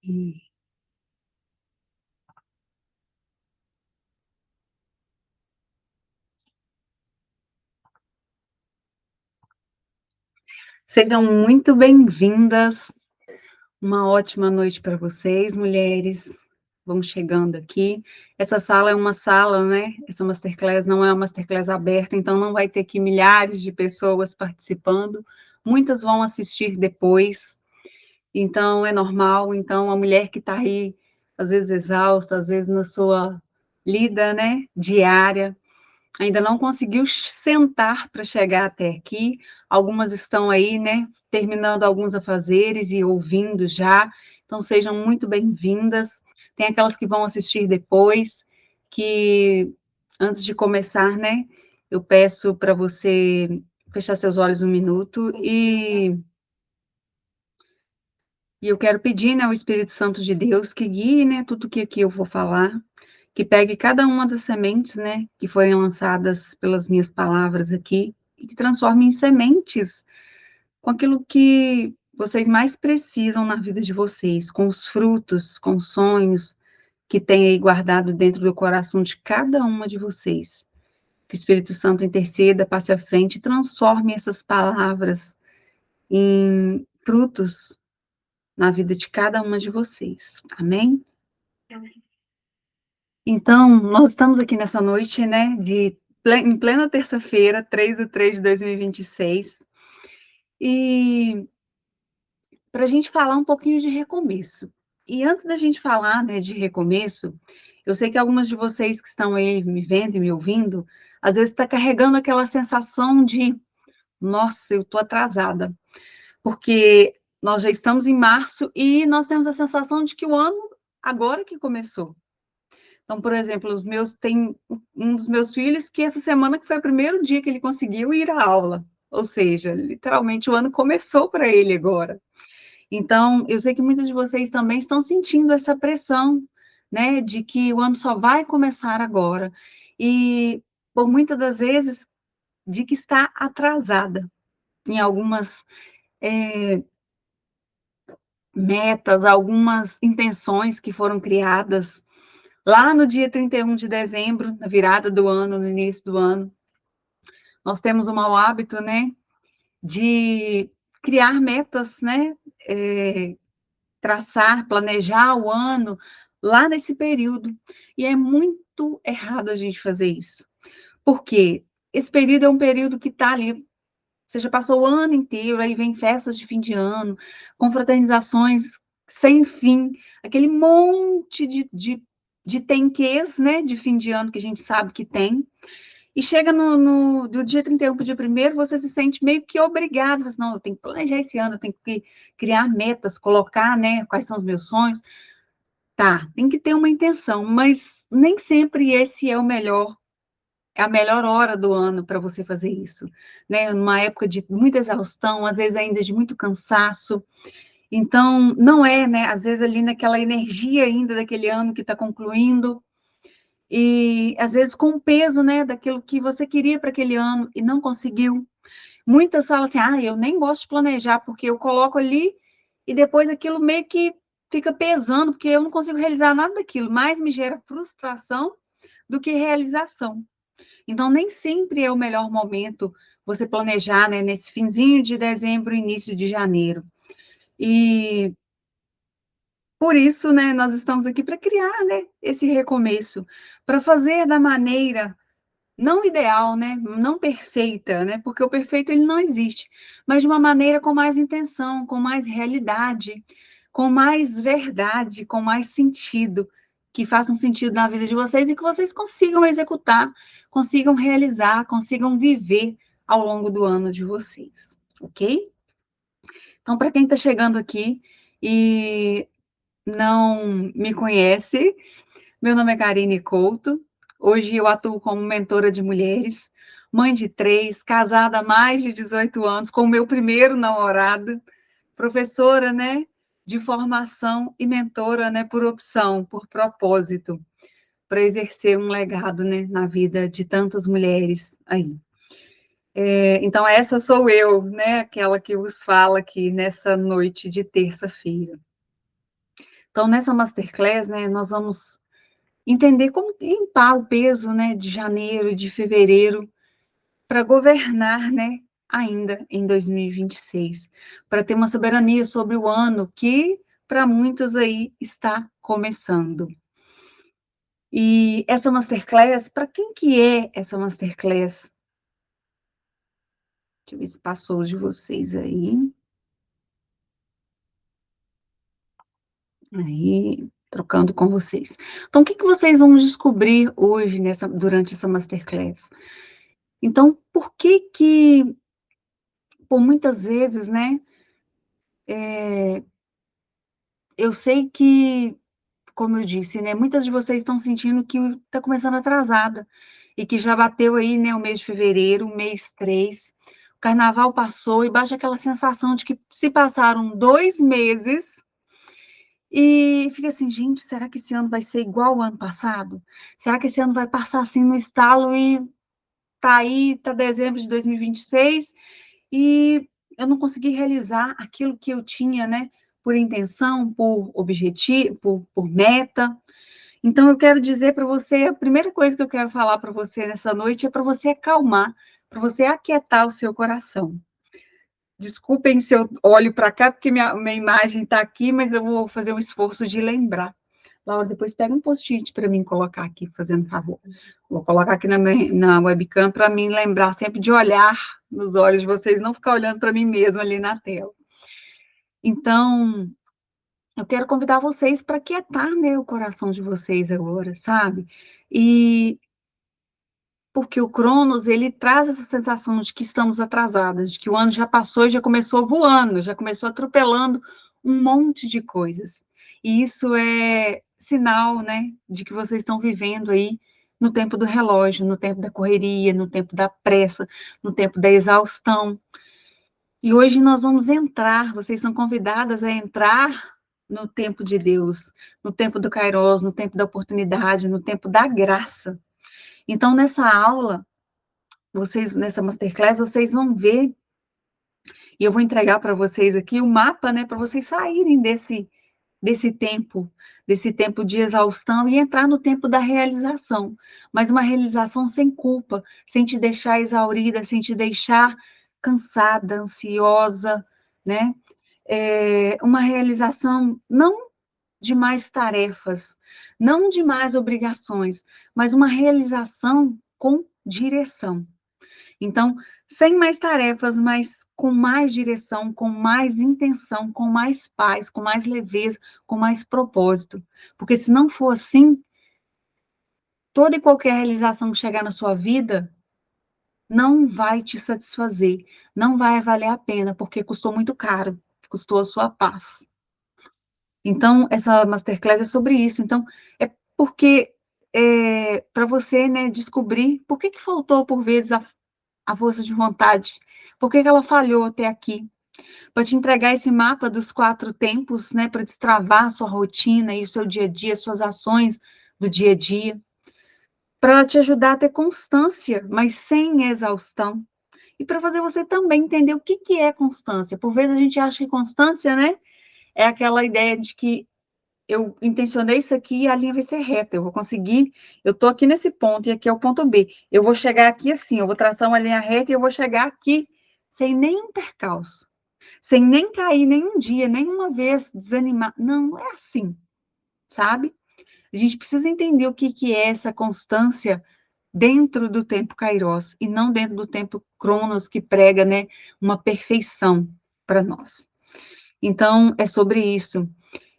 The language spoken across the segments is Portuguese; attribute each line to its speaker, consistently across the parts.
Speaker 1: E sejam muito bem-vindas. Uma ótima noite para vocês, mulheres. Vamos chegando aqui. Essa sala é uma sala, né? Essa masterclass não é uma masterclass aberta, então não vai ter aqui milhares de pessoas participando. Muitas vão assistir depois, então é normal. Então, a mulher que está aí, às vezes exausta, às vezes na sua lida, né, diária, ainda não conseguiu sentar para chegar até aqui. Algumas estão aí, né, terminando alguns afazeres e ouvindo já. Então, sejam muito bem-vindas. Tem aquelas que vão assistir depois, que antes de começar, né, eu peço para você fechar seus olhos um minuto e eu quero pedir, né, ao Espírito Santo de Deus que guie, né, tudo que aqui eu vou falar, que pegue cada uma das sementes, né, que forem lançadas pelas minhas palavras aqui, e que transforme em sementes com aquilo que vocês mais precisam na vida de vocês, com os frutos, com os sonhos que tem aí guardado dentro do coração de cada uma de vocês. Que o Espírito Santo interceda, passe à frente e transforme essas palavras em frutos na vida de cada uma de vocês. Amém? Então, nós estamos aqui nessa noite, né, em plena terça-feira, 3/3/2026, e para a gente falar um pouquinho de recomeço. E antes da gente falar, né, de recomeço, eu sei que algumas de vocês que estão aí me vendo e me ouvindo, às vezes está carregando aquela sensação de, nossa, eu estou atrasada, porque nós já estamos em março e nós temos a sensação de que o ano agora que começou. Então, por exemplo, tem um dos meus filhos que essa semana que foi o primeiro dia que ele conseguiu ir à aula, ou seja, literalmente o ano começou para ele agora. Então, eu sei que muitas de vocês também estão sentindo essa pressão, né, de que o ano só vai começar agora, e por muitas das vezes, de que está atrasada em algumas metas, algumas intenções que foram criadas lá no dia 31 de dezembro, na virada do ano, no início do ano. Nós temos o mau hábito, né, de criar metas, né, traçar, planejar o ano lá nesse período. E é muito errado a gente fazer isso. Por quê? Esse período é um período que está ali, você já passou o ano inteiro, aí vem festas de fim de ano, confraternizações sem fim, aquele monte de tenquês, né, de fim de ano que a gente sabe que tem, e chega do dia 31 para o dia 1º, você se sente meio que obrigado, você, não, eu tenho que planejar esse ano, eu tenho que criar metas, colocar, né, quais são os meus sonhos. Tá, tem que ter uma intenção, mas nem sempre esse é a melhor hora do ano para você fazer isso, né? Numa época de muita exaustão, às vezes ainda de muito cansaço. Então, não é, né? Às vezes ali naquela energia ainda daquele ano que está concluindo, e às vezes com o peso, né, daquilo que você queria para aquele ano e não conseguiu. Muitas falam assim, eu nem gosto de planejar, porque eu coloco ali e depois aquilo meio que fica pesando, porque eu não consigo realizar nada daquilo, mais me gera frustração do que realização. Então, nem sempre é o melhor momento você planejar, né, nesse finzinho de dezembro, início de janeiro. E por isso, né, nós estamos aqui para criar, né, esse recomeço, para fazer da maneira não ideal, né, não perfeita, né, porque o perfeito ele não existe, mas de uma maneira com mais intenção, com mais realidade, com mais verdade, com mais sentido, que façam sentido na vida de vocês e que vocês consigam executar, consigam realizar, consigam viver ao longo do ano de vocês, ok? Então, para quem está chegando aqui e não me conhece, meu nome é Karine Couto. Hoje eu atuo como mentora de mulheres, mãe de 3, casada há mais de 18 anos, com o meu primeiro namorado, professora, né, de formação e mentora, né, por opção, por propósito, para exercer um legado, né, na vida de tantas mulheres aí. Então, essa sou eu, né, aquela que vos fala aqui nessa noite de terça-feira. Então, nessa Masterclass, né, nós vamos entender como limpar o peso, né, de janeiro e de fevereiro para governar, né, ainda em 2026, para ter uma soberania sobre o ano que, para muitas aí, está começando. E essa Masterclass, para quem que é essa Masterclass? Deixa eu ver se passou de vocês aí. Aí, trocando com vocês. Então, o que que vocês vão descobrir hoje durante essa Masterclass? Então, por que que, por muitas vezes, né, eu sei que, como eu disse, né, muitas de vocês estão sentindo que está começando atrasada, e que já bateu aí, né, o mês de fevereiro, o mês 3, o carnaval passou e baixa aquela sensação de que se passaram 2 meses e fica assim: "Gente, será que esse ano vai ser igual ao ano passado? Será que esse ano vai passar assim no estalo e tá aí, tá dezembro de 2026 e eu não consegui realizar aquilo que eu tinha, né, por intenção, por objetivo, por meta". Então eu quero dizer para você, a primeira coisa que eu quero falar para você nessa noite é para você acalmar, para você aquietar o seu coração. Desculpem se eu olho para cá, porque minha imagem está aqui, mas eu vou fazer um esforço de lembrar. Laura, depois pega um post-it para mim colocar aqui, fazendo favor. Vou colocar aqui na webcam para mim lembrar sempre de olhar nos olhos de vocês, não ficar olhando para mim mesmo ali na tela. Então, eu quero convidar vocês para quietar, né, o coração de vocês agora, sabe? E porque o Cronos, ele traz essa sensação de que estamos atrasadas, de que o ano já passou e já começou voando, já começou atropelando um monte de coisas. E isso é sinal, né, de que vocês estão vivendo aí no tempo do relógio, no tempo da correria, no tempo da pressa, no tempo da exaustão. E hoje nós vamos entrar, vocês são convidadas a entrar no tempo de Deus, no tempo do Kairos, no tempo da oportunidade, no tempo da graça. Então, nessa aula, vocês, nessa Masterclass, vocês vão ver, e eu vou entregar para vocês aqui o mapa, né, para vocês saírem desse tempo de exaustão e entrar no tempo da realização, mas uma realização sem culpa, sem te deixar exaurida, sem te deixar cansada, ansiosa, né? Uma realização não de mais tarefas, não de mais obrigações, mas uma realização com direção. Então, sem mais tarefas, mas com mais direção, com mais intenção, com mais paz, com mais leveza, com mais propósito. Porque se não for assim, toda e qualquer realização que chegar na sua vida não vai te satisfazer, não vai valer a pena, porque custou muito caro, custou a sua paz. Então, essa masterclass é sobre isso. Então, é porque para você, né, descobrir por que faltou, por vezes, a força de vontade, por que ela falhou até aqui, para te entregar esse mapa dos 4 tempos, né, para destravar a sua rotina e o seu dia a dia, suas ações do dia a dia, para te ajudar a ter constância, mas sem exaustão, e para fazer você também entender o que que é constância. Por vezes a gente acha que constância, né, é aquela ideia de que eu intencionei isso aqui e a linha vai ser reta, eu vou conseguir, eu estou aqui nesse ponto e aqui é o ponto B, eu vou chegar aqui assim, eu vou traçar uma linha reta e eu vou chegar aqui sem nenhum percalço, sem nem cair nenhum dia, nenhuma vez desanimar, não é assim, sabe? A gente precisa entender o que que é essa constância dentro do tempo Kairos e não dentro do tempo Cronos que prega, né, uma perfeição para nós. Então, é sobre isso.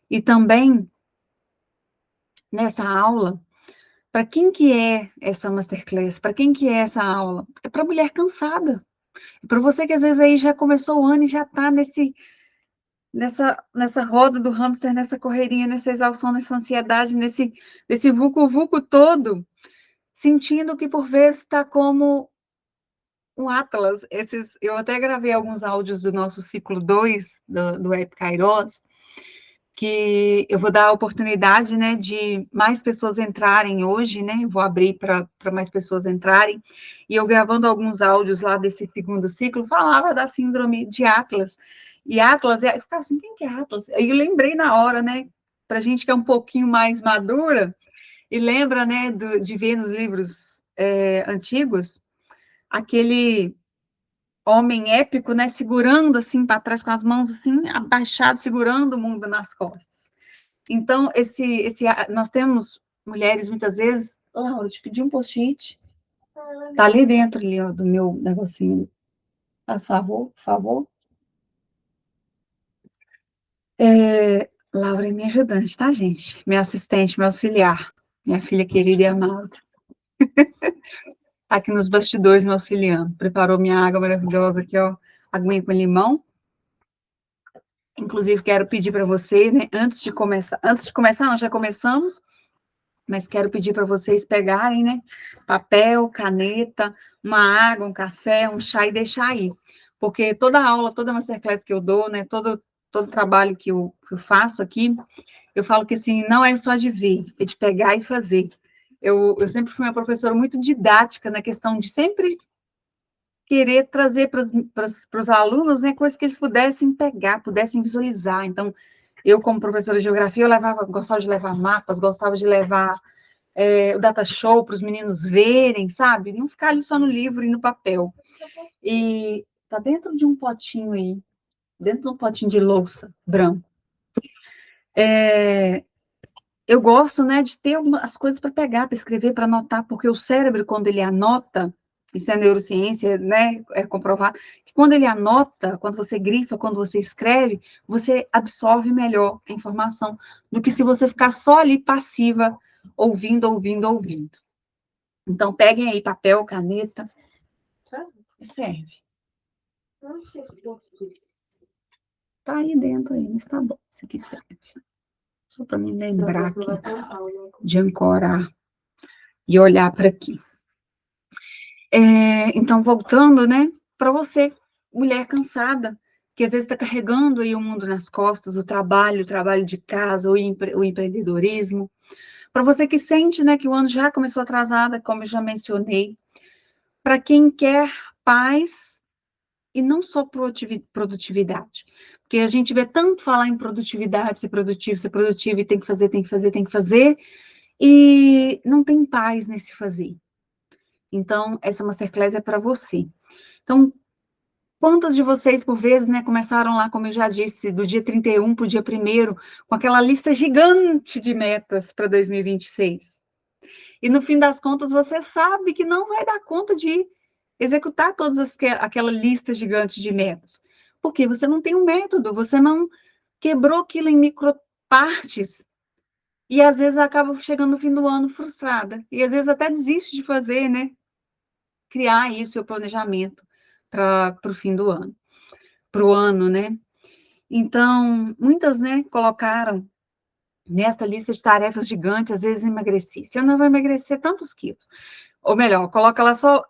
Speaker 1: E também, nessa aula, para quem que é essa masterclass? Para quem que é essa aula? É para mulher cansada. É para você que às vezes aí já começou o ano e já está nessa roda do hamster, nessa correria, nessa exaustão, nessa ansiedade, nesse vucu-vucu todo, sentindo que por vezes está como um Atlas. Eu até gravei alguns áudios do nosso ciclo 2 do App Kairos, que eu vou dar a oportunidade, né, de mais pessoas entrarem hoje, né, vou abrir para mais pessoas entrarem, e eu gravando alguns áudios lá desse segundo ciclo, falava da síndrome de Atlas, e Atlas, eu ficava assim, quem que é Atlas? Aí eu lembrei na hora, né, para gente que é um pouquinho mais madura, e lembra, né, de ver nos livros antigos, aquele homem épico, né, segurando assim para trás com as mãos assim abaixadas, segurando o mundo nas costas. Então, nós temos mulheres muitas vezes, Laura, eu te pedi um post-it, tá ali dentro ali, ó, do meu negocinho, faz favor, por favor. Laura é minha ajudante, tá, gente? Minha assistente, meu auxiliar, minha filha querida e amada. Tá aqui nos bastidores me auxiliando. Preparou minha água maravilhosa aqui, ó, aguinha com limão. Inclusive, quero pedir para vocês, né, antes de começar, nós já começamos, mas quero pedir para vocês pegarem, né, papel, caneta, uma água, um café, um chá e deixar aí. Porque toda aula, toda masterclass que eu dou, né, todo trabalho que eu faço aqui, eu falo que, assim, não é só de ver, é de pegar e fazer. Eu sempre fui uma professora muito didática na questão de sempre querer trazer para os alunos, né, coisas que eles pudessem pegar, pudessem visualizar. Então, eu, como professora de geografia, gostava de levar mapas, gostava de levar o data show para os meninos verem, sabe? Não ficar ali só no livro e no papel. E tá dentro de um potinho aí, dentro de um potinho de louça branco. Eu gosto, né, de ter as coisas para pegar, para escrever, para anotar, porque o cérebro, quando ele anota, isso é neurociência, né, é comprovado, que quando ele anota, quando você grifa, quando você escreve, você absorve melhor a informação do que se você ficar só ali passiva, ouvindo, ouvindo, ouvindo. Então, peguem aí papel, caneta, serve. Tá aí dentro aí, mas tá bom, isso aqui serve. Só para me lembrar aqui de ancorar e olhar para aqui. Então, voltando, né, para você, mulher cansada, que às vezes está carregando aí o mundo nas costas, o trabalho de casa, o empreendedorismo. Para você que sente, né, que o ano já começou atrasada, como eu já mencionei. Para quem quer paz e não só produtividade. Porque a gente vê tanto falar em produtividade, ser produtivo, e tem que fazer, tem que fazer, tem que fazer, e não tem paz nesse fazer. Então, essa masterclass é para você. Então, quantas de vocês, por vezes, né, começaram lá, como eu já disse, do dia 31 para o dia 1º, com aquela lista gigante de metas para 2026? E no fim das contas, você sabe que não vai dar conta de executar aquela lista gigante de metas. Porque você não tem um método, você não quebrou aquilo em micropartes. E às vezes acaba chegando no fim do ano frustrada. E às vezes até desiste de fazer, né? Criar isso, seu planejamento para o fim do ano, para o ano, né? Então, muitas, né, colocaram nesta lista de tarefas gigantes, às vezes emagrecer. Se eu não vou emagrecer tantos quilos. Ou melhor, coloca lá só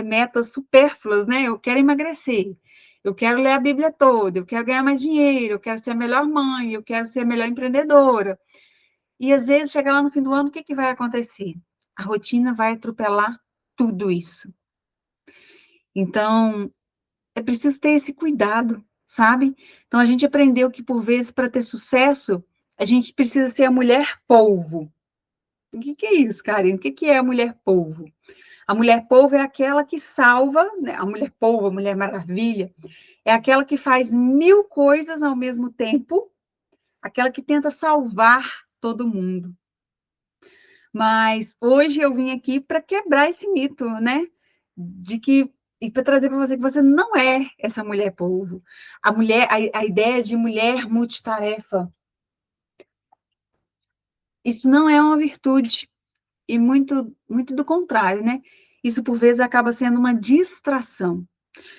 Speaker 1: metas supérfluas, né? Eu quero emagrecer, eu quero ler a Bíblia toda, eu quero ganhar mais dinheiro, eu quero ser a melhor mãe, eu quero ser a melhor empreendedora. E às vezes, chega lá no fim do ano, o que vai acontecer? A rotina vai atropelar tudo isso. Então, é preciso ter esse cuidado, sabe? Então, a gente aprendeu que, por vezes, para ter sucesso, a gente precisa ser a mulher polvo. O que é isso, Karine? O que é a mulher polvo? A mulher polvo é aquela que salva, né? A mulher polvo, a mulher maravilha, é aquela que faz 1000 coisas ao mesmo tempo, aquela que tenta salvar todo mundo. Mas hoje eu vim aqui para quebrar esse mito, né? De que e para trazer para você que você não é essa mulher polvo. A ideia de mulher multitarefa, isso não é uma virtude. E muito, muito do contrário, né? Isso, por vezes, acaba sendo uma distração.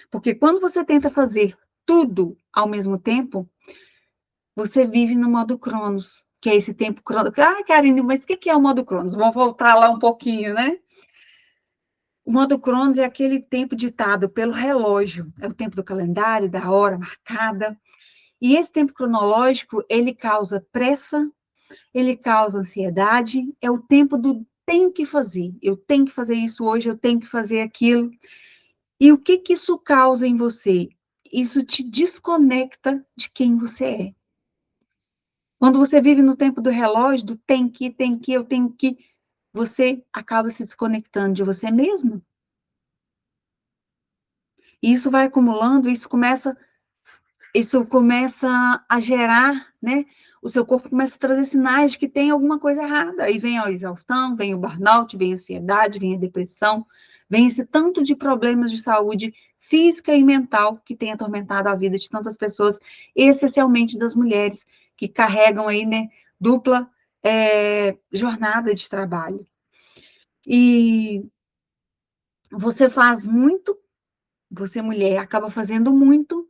Speaker 1: Porque quando você tenta fazer tudo ao mesmo tempo, você vive no modo Cronos, que é esse tempo Cronos. Ah, Karine, mas o que é o modo Cronos? Vamos voltar lá um pouquinho, né? O modo Cronos é aquele tempo ditado pelo relógio, é o tempo do calendário, da hora marcada. E esse tempo cronológico, ele causa pressa, ele causa ansiedade, é o tempo do tenho que fazer, eu tenho que fazer isso hoje, eu tenho que fazer aquilo. E o que isso causa em você? Isso te desconecta de quem você é. Quando você vive no tempo do relógio, do tem que, eu tenho que, você acaba se desconectando de você mesma. E isso vai acumulando, isso começa a gerar, né? O seu corpo começa a trazer sinais de que tem alguma coisa errada. Aí vem a exaustão, vem o burnout, vem a ansiedade, vem a depressão, vem esse tanto de problemas de saúde física e mental que tem atormentado a vida de tantas pessoas, especialmente das mulheres que carregam aí, né, dupla jornada de trabalho. E você faz muito, você mulher acaba fazendo muito,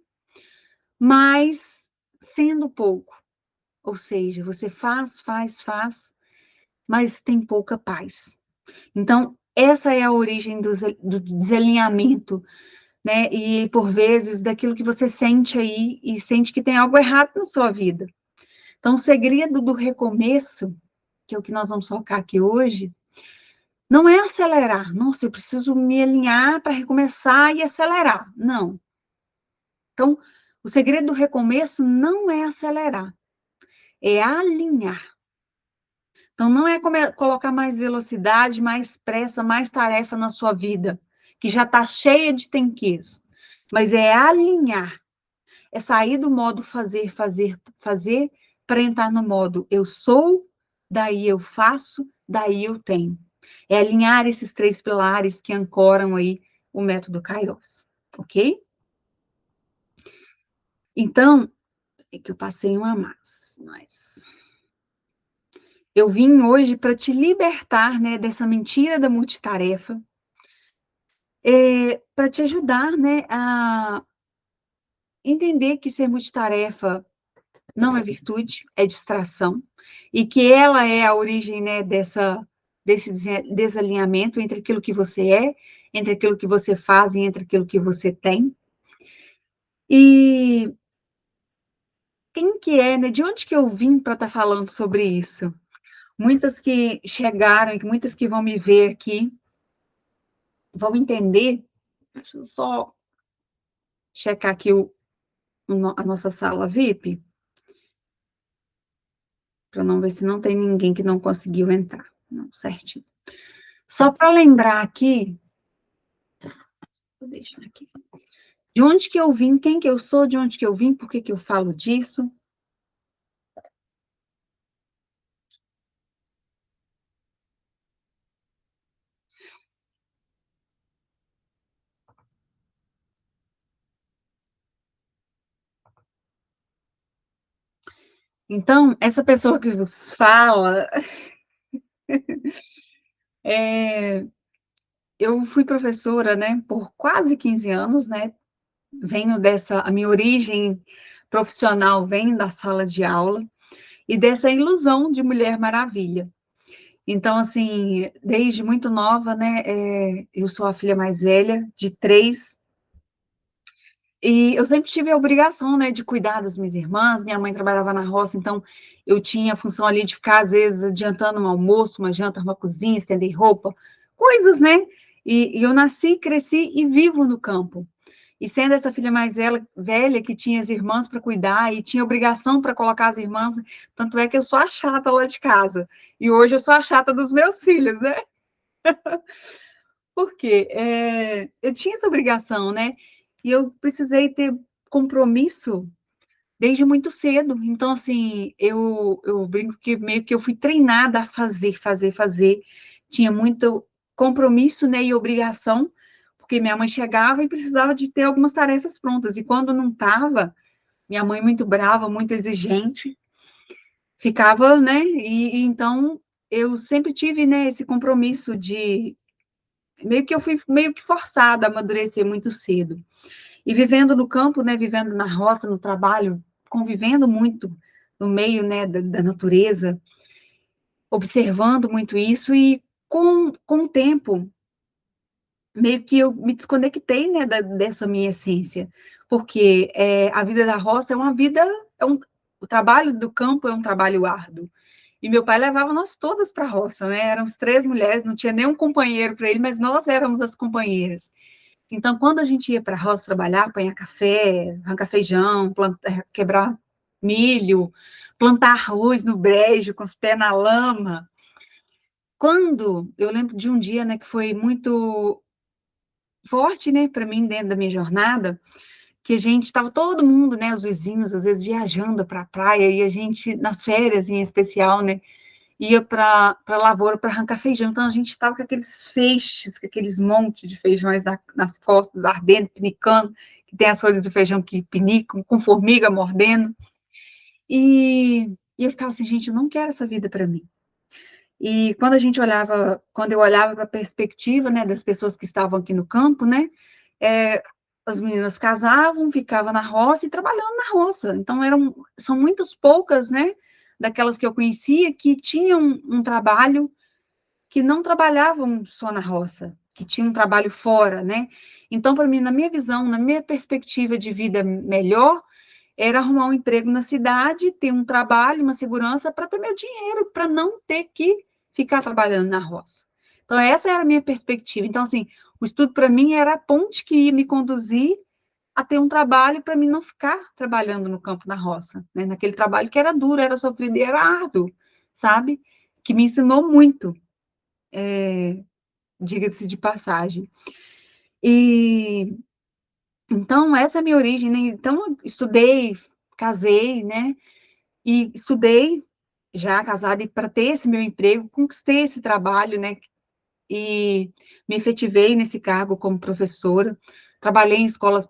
Speaker 1: mas sendo pouco. Ou seja, você faz, mas tem pouca paz. Então, essa é a origem do desalinhamento, né? E por vezes daquilo que você sente aí e sente que tem algo errado na sua vida. Então, o segredo do recomeço, que é o que nós vamos focar aqui hoje, não é acelerar. Nossa, eu preciso me alinhar para recomeçar e acelerar. Não. Então, o segredo do recomeço não é acelerar, é alinhar. Então, não é colocar mais velocidade, mais pressa, mais tarefa na sua vida, que já está cheia de tenquês, mas é alinhar, é sair do modo fazer, fazer, fazer, para entrar no modo eu sou, daí eu faço, daí eu tenho. É alinhar esses três pilares que ancoram aí o método Kairos, ok? Então, é que eu passei uma mas eu vim hoje para te libertar, né, dessa mentira da multitarefa, para te ajudar, né, a entender que ser multitarefa não é virtude, é distração, e que ela é a origem, né, desse desalinhamento entre aquilo que você é, entre aquilo que você faz e entre aquilo que você tem. E quem que é, né? De onde que eu vim para estar falando sobre isso? Muitas que chegaram, e muitas que vão me ver aqui, vão entender. Deixa eu só checar aqui a nossa sala VIP, para não ver se não tem ninguém que não conseguiu entrar. Não, certinho. Só para lembrar aqui, vou deixar aqui. De onde que eu vim, quem que eu sou, de onde que eu vim, por que que eu falo disso. Então, essa pessoa que vos fala, eu fui professora, né, por quase 15 anos, né, a minha origem profissional vem da sala de aula e dessa ilusão de Mulher Maravilha. Então, assim, desde muito nova, né, eu sou a filha mais velha de três, e eu sempre tive a obrigação, né, de cuidar das minhas irmãs. Minha mãe trabalhava na roça, então eu tinha a função ali de ficar, às vezes, adiantando um almoço, uma janta, uma cozinha, estender roupa, coisas, né? E eu nasci, cresci e vivo no campo. E sendo essa filha mais velha que tinha as irmãs para cuidar e tinha obrigação para colocar as irmãs, tanto é que eu sou a chata lá de casa. E hoje eu sou a chata dos meus filhos, né? Por quê? Eu tinha essa obrigação, né? E eu precisei ter compromisso desde muito cedo. Então, assim, eu brinco que meio que eu fui treinada a fazer, fazer, fazer. Tinha muito compromisso, né, e obrigação, porque minha mãe chegava e precisava de ter algumas tarefas prontas. E quando não estava, minha mãe muito brava, muito exigente, ficava, né? E então eu sempre tive, né, esse compromisso de meio que eu fui meio que forçada a amadurecer muito cedo. E vivendo no campo, né, vivendo na roça, no trabalho, convivendo muito no meio, né, da natureza, observando muito isso e com o tempo, meio que eu me desconectei, né, dessa minha essência, porque a vida da roça é uma vida, o trabalho do campo é um trabalho árduo. E meu pai levava nós todas para a roça, né? Éramos três mulheres, não tinha nenhum companheiro para ele, mas nós éramos as companheiras. Então, quando a gente ia para a roça trabalhar, apanhar café, arrancar feijão, quebrar milho, plantar arroz no brejo, com os pés na lama. Quando eu lembro de um dia, né, que foi muito forte, né, para mim dentro da minha jornada, que a gente estava todo mundo, né, os vizinhos, às vezes viajando para a praia e a gente nas férias em especial, né, ia para a lavoura para arrancar feijão. Então a gente estava com aqueles feixes, com aqueles montes de feijões nas costas, ardendo, pinicando, que tem as folhas do feijão que pinicam, com formiga mordendo. E eu ficava assim, gente, eu não quero essa vida para mim. E quando eu olhava para a perspectiva, né, das pessoas que estavam aqui no campo, né, é, as meninas casavam, ficavam na roça e trabalhando na roça. Então são muitas poucas, né, daquelas que eu conhecia que tinham um trabalho, que não trabalhavam só na roça, que tinham um trabalho fora, né? Então, para mim, na minha visão, na minha perspectiva de vida melhor, era arrumar um emprego na cidade, ter um trabalho, uma segurança para ter meu dinheiro, para não ter que ficar trabalhando na roça. Então, essa era a minha perspectiva. Então, assim, o estudo para mim era a ponte que ia me conduzir a ter um trabalho para mim não ficar trabalhando no campo, na roça, né? Naquele trabalho que era duro, era sofrido e era árduo, sabe? Que me ensinou muito, diga-se de passagem. E então, essa é a minha origem, né? Então, eu estudei, casei, né? E estudei, já casada, e para ter esse meu emprego, conquistei esse trabalho, né? E me efetivei nesse cargo como professora. Trabalhei em escolas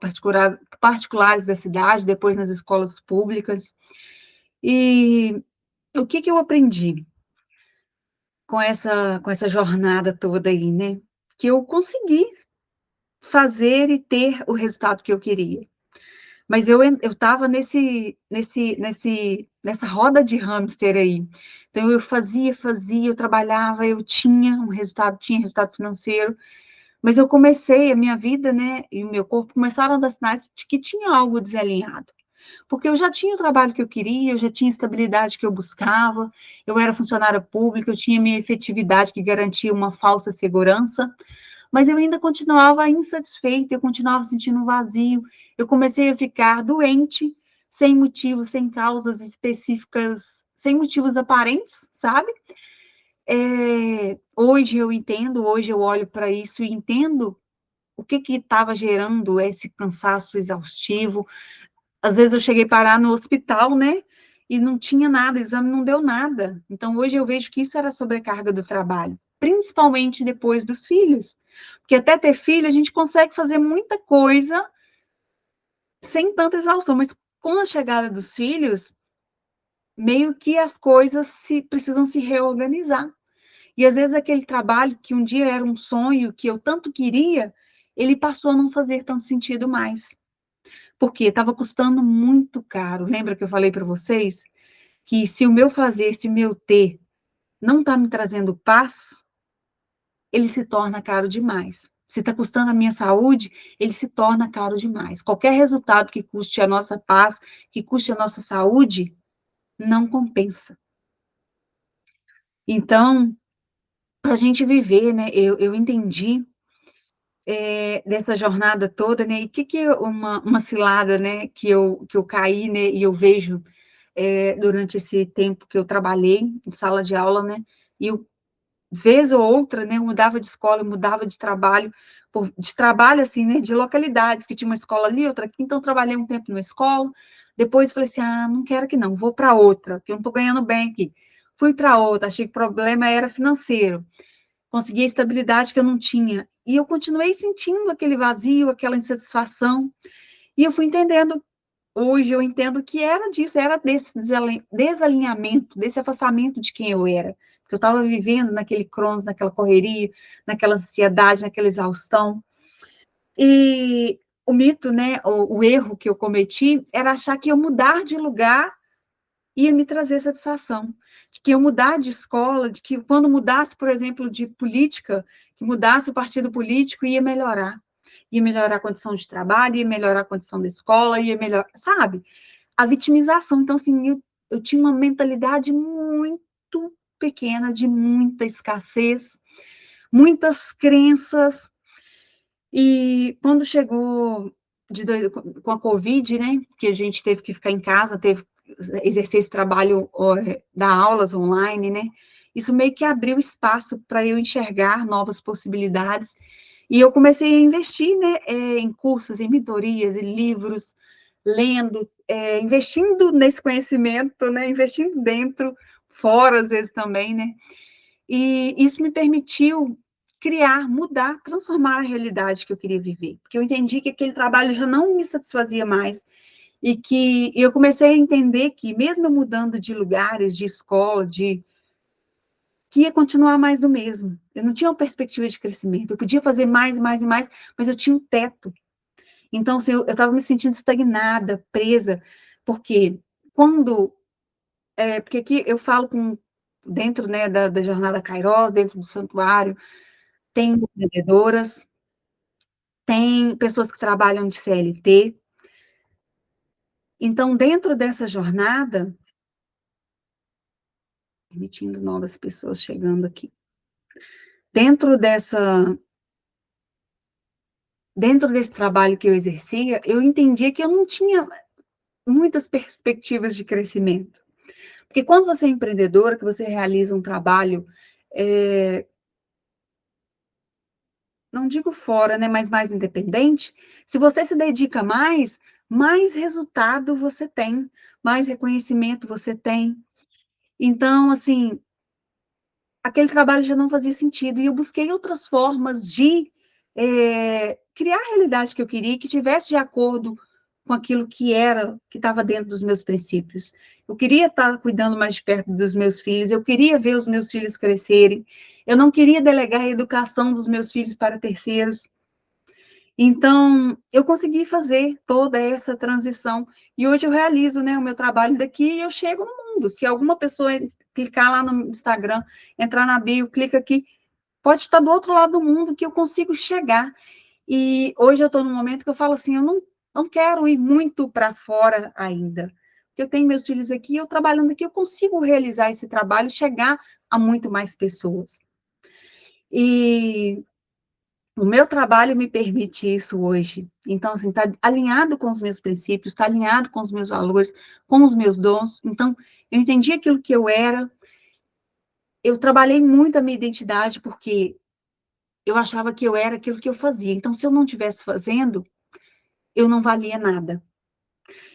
Speaker 1: particulares da cidade, depois nas escolas públicas. E o que que eu aprendi com essa jornada toda aí, né? Que eu consegui fazer e ter o resultado que eu queria. Mas eu estava nessa roda de hamster aí. Então, eu fazia, eu trabalhava, eu tinha resultado financeiro, mas eu comecei a minha vida, né, e o meu corpo começaram a dar sinais de que tinha algo desalinhado. Porque eu já tinha o trabalho que eu queria, eu já tinha a estabilidade que eu buscava, eu era funcionária pública, eu tinha minha efetividade que garantia uma falsa segurança, mas eu ainda continuava insatisfeita, eu continuava sentindo um vazio, eu comecei a ficar doente, sem motivos, sem causas específicas, sem motivos aparentes, sabe? Hoje eu entendo, hoje eu olho para isso e entendo o que estava gerando esse cansaço exaustivo. Às vezes eu cheguei a parar no hospital, né? E não tinha nada, o exame não deu nada. Então, hoje eu vejo que isso era sobrecarga do trabalho, principalmente depois dos filhos. Porque até ter filho, a gente consegue fazer muita coisa sem tanta exaustão, mas com a chegada dos filhos, meio que as coisas precisam se reorganizar. E às vezes aquele trabalho que um dia era um sonho, que eu tanto queria, ele passou a não fazer tanto sentido mais. Porque estava custando muito caro. Lembra que eu falei para vocês que se o meu fazer, se o meu ter não está me trazendo paz, ele se torna caro demais. Se está custando a minha saúde, ele se torna caro demais. Qualquer resultado que custe a nossa paz, que custe a nossa saúde, não compensa. Então, para a gente viver, né, eu entendi dessa jornada toda, né, e o que é uma cilada, né, que eu caí, né, e eu vejo durante esse tempo que eu trabalhei em sala de aula, né, e eu vez ou outra, né, eu mudava de escola, eu mudava de trabalho, assim, né, de localidade, porque tinha uma escola ali, outra aqui, então eu trabalhei um tempo numa escola, depois falei assim, não quero aqui não, vou para outra, porque eu não estou ganhando bem aqui. Fui para outra, achei que o problema era financeiro, consegui a estabilidade que eu não tinha, e eu continuei sentindo aquele vazio, aquela insatisfação, e eu fui entendendo, hoje eu entendo que era disso, era desse desalinhamento, desse afastamento de quem eu era. Porque eu estava vivendo naquele cronos, naquela correria, naquela ansiedade, naquela exaustão. E o mito, né, o erro que eu cometi era achar que eu mudar de lugar ia me trazer satisfação. De que eu mudar de escola, de que quando mudasse, por exemplo, de política, que mudasse o partido político ia melhorar. Ia melhorar a condição de trabalho, ia melhorar a condição da escola, ia melhorar, sabe? A vitimização. Então, assim, eu tinha uma mentalidade muito pequena, de muita escassez, muitas crenças. E quando chegou com a Covid, né, que a gente teve que ficar em casa, exercer esse trabalho, dar aulas online, né? Isso meio que abriu espaço para eu enxergar novas possibilidades. E eu comecei a investir, né, em cursos, em mentorias, em livros, lendo, investindo nesse conhecimento, né, investindo dentro, fora, às vezes também, né? E isso me permitiu criar, mudar, transformar a realidade que eu queria viver. Porque eu entendi que aquele trabalho já não me satisfazia mais, e que eu comecei a entender que, mesmo eu mudando de lugares, de escola, que ia continuar mais do mesmo. Eu não tinha uma perspectiva de crescimento. Eu podia fazer mais, mais e mais, mas eu tinha um teto. Então, assim, eu estava me sentindo estagnada, presa, porque quando... porque aqui eu falo dentro, né, da jornada Kairos, dentro do santuário, tem empreendedoras, tem pessoas que trabalham de CLT. Então, dentro dessa jornada, permitindo novas pessoas chegando aqui. Dentro desse trabalho que eu exercia, eu entendia que eu não tinha muitas perspectivas de crescimento. Porque quando você é empreendedora, que você realiza um trabalho, não digo fora, né, mas mais independente, se você se dedica mais resultado você tem, mais reconhecimento você tem. Então, assim, aquele trabalho já não fazia sentido, e eu busquei outras formas de criar a realidade que eu queria, que tivesse de acordo com aquilo que estava dentro dos meus princípios. Eu queria estar cuidando mais de perto dos meus filhos, eu queria ver os meus filhos crescerem, eu não queria delegar a educação dos meus filhos para terceiros. Então, eu consegui fazer toda essa transição, e hoje eu realizo, né, o meu trabalho daqui, e eu chego no mundo. Se alguma pessoa clicar lá no Instagram, entrar na bio, clica aqui, pode estar do outro lado do mundo, que eu consigo chegar. E hoje eu estou num momento que eu falo assim, eu não quero ir muito para fora ainda, porque eu tenho meus filhos aqui, eu trabalhando aqui, eu consigo realizar esse trabalho, chegar a muito mais pessoas. E o meu trabalho me permite isso hoje. Então, assim, está alinhado com os meus princípios, está alinhado com os meus valores, com os meus dons. Então, eu entendi aquilo que eu era. Eu trabalhei muito a minha identidade, porque eu achava que eu era aquilo que eu fazia. Então, se eu não estivesse fazendo, eu não valia nada.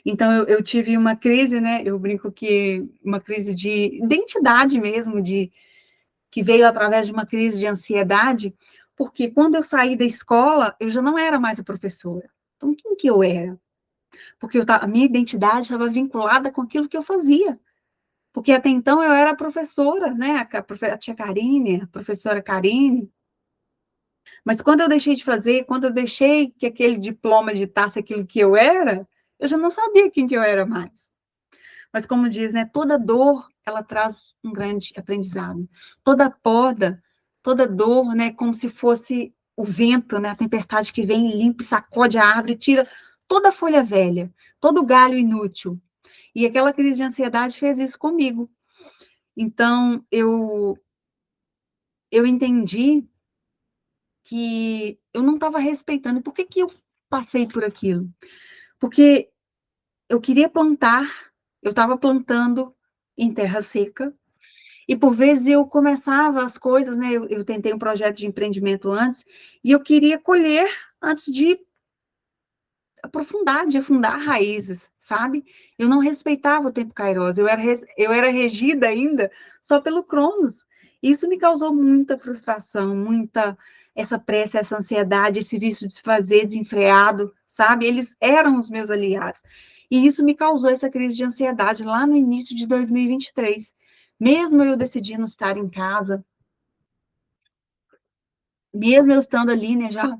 Speaker 1: Então, eu tive uma crise, né? Eu brinco que uma crise de identidade mesmo, que veio através de uma crise de ansiedade, porque quando eu saí da escola, eu já não era mais a professora. Então, quem que eu era? Porque a minha identidade estava vinculada com aquilo que eu fazia. Porque até então eu era professora, né? A tia Karine, a professora Karine. Mas quando eu deixei de fazer, quando eu deixei que aquele diploma ditasse aquilo que eu era, eu já não sabia quem que eu era mais. Mas como diz, né, toda dor, ela traz um grande aprendizado. Toda poda, toda dor, né, como se fosse o vento, né, a tempestade que vem e limpa, sacode a árvore, tira toda a folha velha, todo o galho inútil. E aquela crise de ansiedade fez isso comigo. Então, eu entendi que eu não estava respeitando. Por que que eu passei por aquilo? Porque eu queria plantar, eu estava plantando em terra seca, e por vezes eu começava as coisas, né? Eu tentei um projeto de empreendimento antes, e eu queria colher antes de aprofundar, de afundar raízes, sabe? Eu não respeitava o tempo Kairos, eu era regida ainda só pelo Cronos. Isso me causou muita frustração, muita essa pressa, essa ansiedade, esse vício de se fazer desenfreado, sabe? Eles eram os meus aliados. E isso me causou essa crise de ansiedade lá no início de 2023. Mesmo eu decidindo estar em casa, mesmo eu estando ali, né, já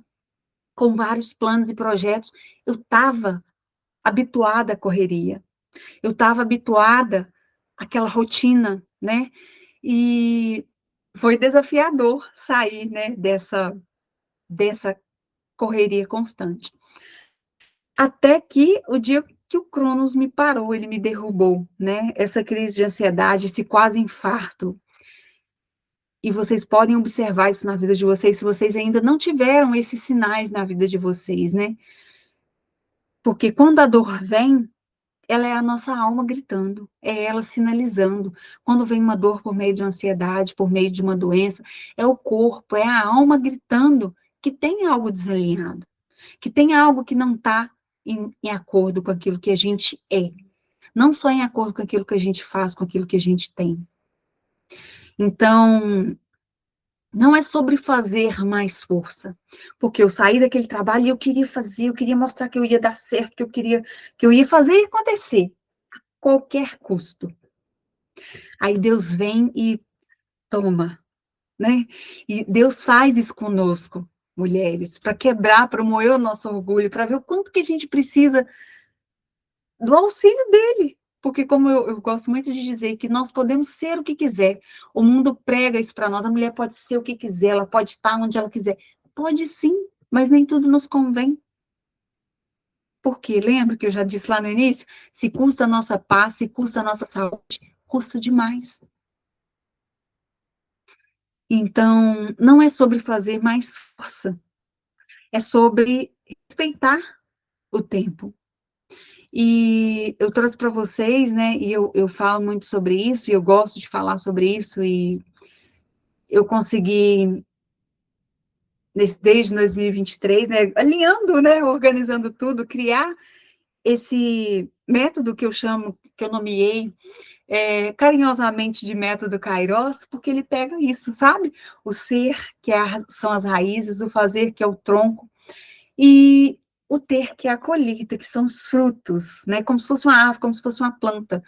Speaker 1: com vários planos e projetos, eu estava habituada à correria. Eu estava habituada àquela rotina, né? E foi desafiador sair, né, dessa correria constante. Até que o dia que o Cronos me parou, ele me derrubou, né? Essa crise de ansiedade, esse quase infarto. E vocês podem observar isso na vida de vocês, se vocês ainda não tiveram esses sinais na vida de vocês, né? Porque quando a dor vem, ela é a nossa alma gritando, é ela sinalizando. Quando vem uma dor por meio de uma ansiedade, por meio de uma doença, é o corpo, é a alma gritando que tem algo desalinhado, que tem algo que não está em acordo com aquilo que a gente é. Não só em acordo com aquilo que a gente faz, com aquilo que a gente tem. Então, não é sobre fazer mais força, porque eu saí daquele trabalho e eu queria fazer, eu queria mostrar que eu ia dar certo, que eu ia fazer e acontecer, a qualquer custo. Aí Deus vem e toma, né? E Deus faz isso conosco, mulheres, para quebrar, para moer o nosso orgulho, para ver o quanto que a gente precisa do auxílio dele. Porque, como eu gosto muito de dizer, que nós podemos ser o que quiser. O mundo prega isso para nós. A mulher pode ser o que quiser, ela pode estar onde ela quiser. Pode sim, mas nem tudo nos convém. Porque, lembra que eu já disse lá no início? Se custa a nossa paz, se custa a nossa saúde, custa demais. Então, não é sobre fazer mais força, é sobre respeitar o tempo. E eu trouxe para vocês, né, e eu falo muito sobre isso, e eu gosto de falar sobre isso, e eu consegui, desde 2023, né, alinhando, né, organizando tudo, criar esse método que eu chamo, que eu nomeei carinhosamente de método Kairos, porque ele pega isso, sabe? O ser, que são as raízes, o fazer, que é o tronco, e o ter, que é a colheita, que são os frutos, né? Como se fosse uma árvore, como se fosse uma planta.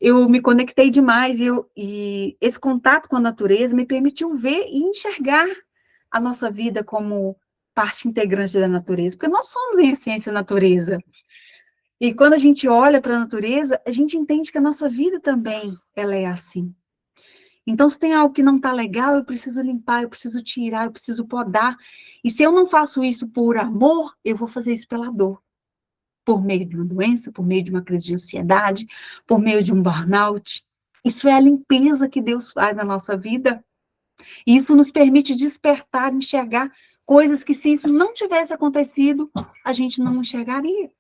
Speaker 1: Eu me conectei demais e esse contato com a natureza me permitiu ver e enxergar a nossa vida como parte integrante da natureza, porque nós somos, em essência, natureza. E quando a gente olha para a natureza, a gente entende que a nossa vida também ela é assim. Então, se tem algo que não está legal, eu preciso limpar, eu preciso tirar, eu preciso podar. E se eu não faço isso por amor, eu vou fazer isso pela dor. Por meio de uma doença, por meio de uma crise de ansiedade, por meio de um burnout. Isso é a limpeza que Deus faz na nossa vida. E isso nos permite despertar, enxergar coisas que, se isso não tivesse acontecido, a gente não enxergaria.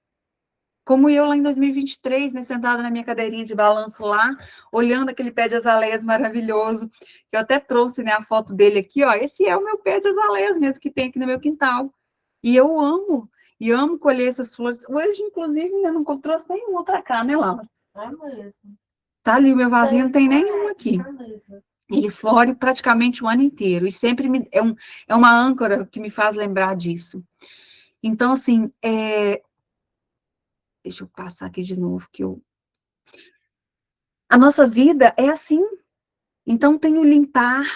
Speaker 1: Como eu lá em 2023, né, sentada na minha cadeirinha de balanço lá, olhando aquele pé de azaleias maravilhoso, que eu até trouxe, né, a foto dele aqui, ó, esse é o meu pé de azaleias mesmo, que tem aqui no meu quintal. E amo colher essas flores. Hoje, inclusive, ainda não trouxe nenhuma para cá, né, Laura? Tá ali, o meu vasinho não tem nenhuma aqui. Ele flore praticamente o ano inteiro, e sempre é uma âncora que me faz lembrar disso. Então, assim, deixa eu passar aqui de novo, a nossa vida é assim. Então, tem o limpar,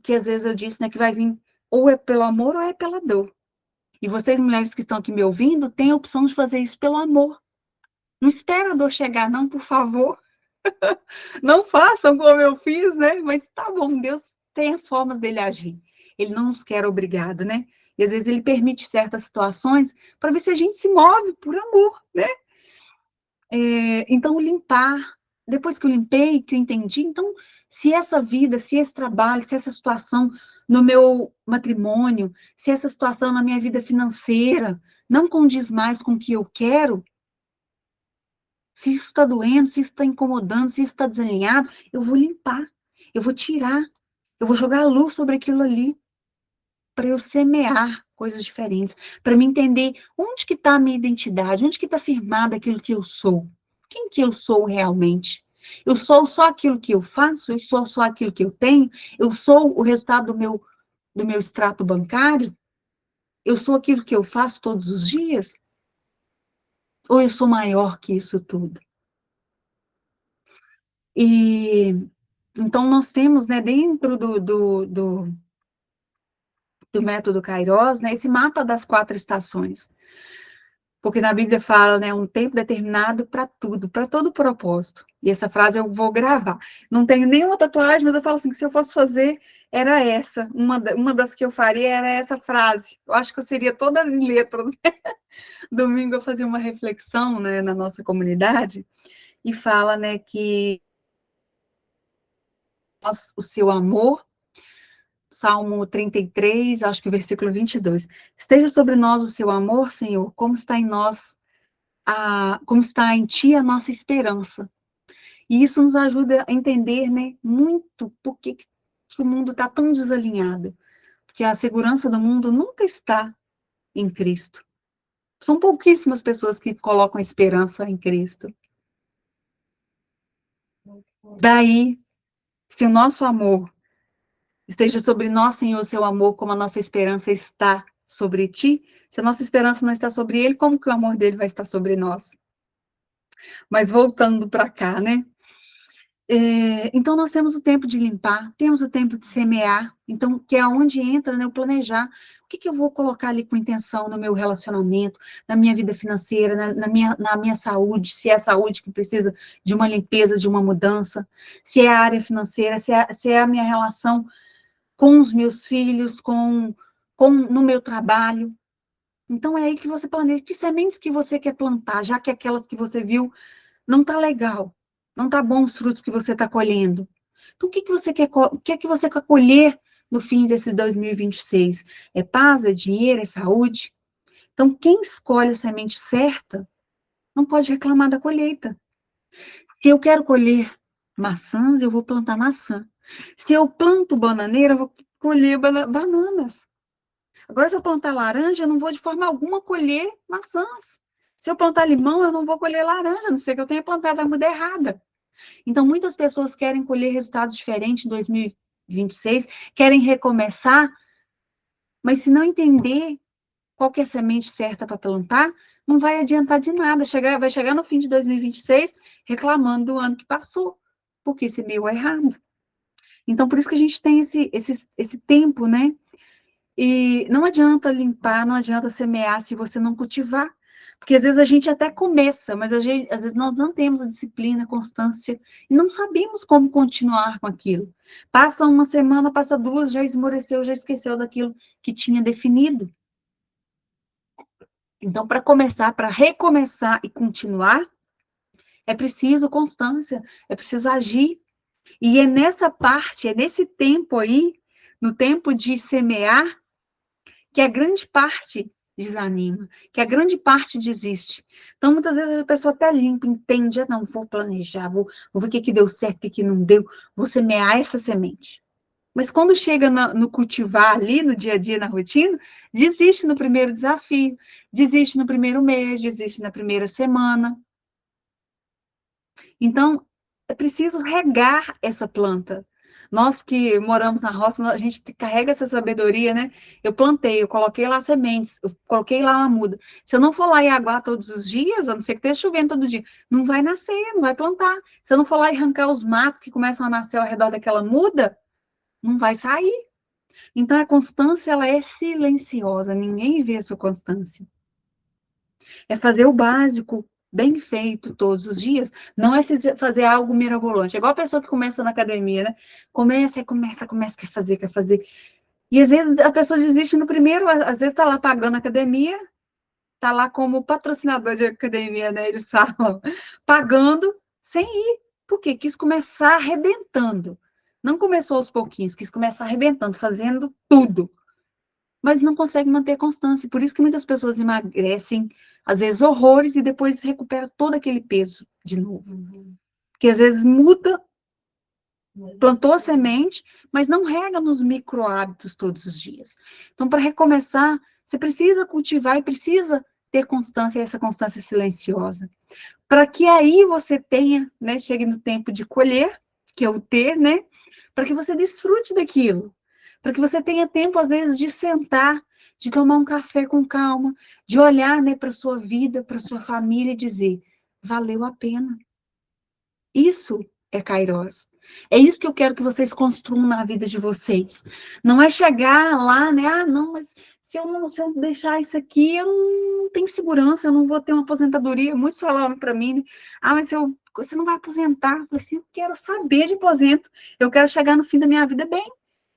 Speaker 1: que às vezes eu disse, né, que vai vir ou é pelo amor ou é pela dor. E vocês, mulheres que estão aqui me ouvindo, têm a opção de fazer isso pelo amor. Não espera a dor chegar, não, por favor. Não façam como eu fiz, né? Mas tá bom, Deus tem as formas dele agir. Ele não nos quer obrigado, né? E às vezes ele permite certas situações para ver se a gente se move por amor, né? Então, limpar, depois que eu limpei, que eu entendi, então, se essa vida, se esse trabalho, se essa situação no meu matrimônio, se essa situação na minha vida financeira não condiz mais com o que eu quero, se isso está doendo, se isso está incomodando, se isso está desalinhado, eu vou limpar, eu vou tirar, eu vou jogar a luz sobre aquilo ali, para eu semear coisas diferentes, para me entender onde que está a minha identidade, onde que está firmada aquilo que eu sou, quem que eu sou realmente. Eu sou só aquilo que eu faço, eu sou só aquilo que eu tenho, eu sou o resultado do meu extrato bancário, eu sou aquilo que eu faço todos os dias, ou eu sou maior que isso tudo? E então nós temos, né, dentro do método Kairos, né, esse mapa das 4 estações. Porque na Bíblia fala, né, um tempo determinado para tudo, para todo propósito. E essa frase eu vou gravar. Não tenho nenhuma tatuagem, mas eu falo assim, que se eu fosse fazer, era essa. Uma das que eu faria era essa frase. Eu acho que eu seria toda em letras. Domingo eu fazia uma reflexão, né, na nossa comunidade, e fala, né, que o seu amor, Salmo 33, acho que o versículo 22. Esteja sobre nós o seu amor, Senhor, como está em nós como está em ti a nossa esperança. E isso nos ajuda a entender, né, muito por que o mundo está tão desalinhado. Porque a segurança do mundo nunca está em Cristo. São pouquíssimas pessoas que colocam a esperança em Cristo. Daí, se o nosso amor esteja sobre nós, Senhor, seu amor, como a nossa esperança está sobre ti, se a nossa esperança não está sobre ele, como que o amor dele vai estar sobre nós? Mas voltando para cá, né? Então, nós temos o tempo de limpar, temos o tempo de semear, então, que é onde entra, né, o planejar. O que eu vou colocar ali com intenção no meu relacionamento, na minha vida financeira, na minha saúde, se é a saúde que precisa de uma limpeza, de uma mudança, se é a área financeira, se é a minha relação com os meus filhos, no meu trabalho. Então, é aí que você planeja que sementes que você quer plantar, já que aquelas que você viu não tá legal, não tá bom os frutos que você está colhendo. Então, o que que você quer colher no fim desse 2026? É paz, é dinheiro, é saúde? Então, quem escolhe a semente certa não pode reclamar da colheita. Se eu quero colher maçãs, eu vou plantar maçã. Se eu planto bananeira, eu vou colher bananas. Agora, se eu plantar laranja, eu não vou de forma alguma colher maçãs. Se eu plantar limão, eu não vou colher laranja, a não ser que eu tenha plantado a muda errada. Então, muitas pessoas querem colher resultados diferentes em 2026, querem recomeçar, mas se não entender qual que é a semente certa para plantar, não vai adiantar de nada. Vai chegar no fim de 2026 reclamando do ano que passou, porque semeou errado. Então, por isso que a gente tem esse tempo, né? E não adianta limpar, não adianta semear se você não cultivar. Porque às vezes a gente até começa, mas às vezes nós não temos a disciplina, a constância, e não sabemos como continuar com aquilo. Passa uma semana, passa duas, já esmoreceu, já esqueceu daquilo que tinha definido. Então, para começar, para recomeçar e continuar, é preciso constância, é preciso agir. E é nessa parte, é nesse tempo aí, no tempo de semear, que a grande parte desanima, que a grande parte desiste. Então, muitas vezes a pessoa até limpa, entende, não, vou planejar, vou ver o que deu certo, o que não deu, vou semear essa semente. Mas quando chega no cultivar ali, no dia a dia, na rotina, desiste no primeiro desafio, desiste no primeiro mês, desiste na primeira semana. Então, é preciso regar essa planta. Nós que moramos na roça, a gente carrega essa sabedoria, né? Eu plantei, eu coloquei lá sementes, eu coloquei lá uma muda. Se eu não for lá e aguar todos os dias, a não ser que esteja chovendo todo dia, não vai nascer, não vai plantar. Se eu não for lá e arrancar os matos que começam a nascer ao redor daquela muda, não vai sair. Então, a constância, ela é silenciosa, ninguém vê a sua constância. É fazer o básico bem feito todos os dias, não é fazer algo mirabolante. É igual a pessoa que começa na academia, né? Começa, quer fazer. E às vezes a pessoa desiste no primeiro, às vezes está lá pagando a academia, está lá como patrocinador de academia, né? Eles falam, pagando sem ir. Por quê? Quis começar arrebentando. Não começou aos pouquinhos, quis começar arrebentando, fazendo tudo, mas não consegue manter constância. Por isso que muitas pessoas emagrecem, às vezes horrores, e depois recupera todo aquele peso de novo. Porque às vezes muda, plantou a semente, mas não rega nos micro hábitos todos os dias. Então, para recomeçar, você precisa cultivar e precisa ter constância, essa constância silenciosa. Para que aí você tenha, né, chegue no tempo de colher, que é o ter, né? Para que você desfrute daquilo. Para que você tenha tempo, às vezes, de sentar, de tomar um café com calma, de olhar, né, para a sua vida, para a sua família e dizer: valeu a pena. Isso é Kairos. É isso que eu quero que vocês construam na vida de vocês. Não é chegar lá, né? Ah, não, mas se eu deixar isso aqui, eu não tenho segurança, eu não vou ter uma aposentadoria. Muitos falaram para mim, né? Ah, mas você não vai aposentar. Eu falei assim, eu quero saber de aposento. Eu quero chegar no fim da minha vida bem.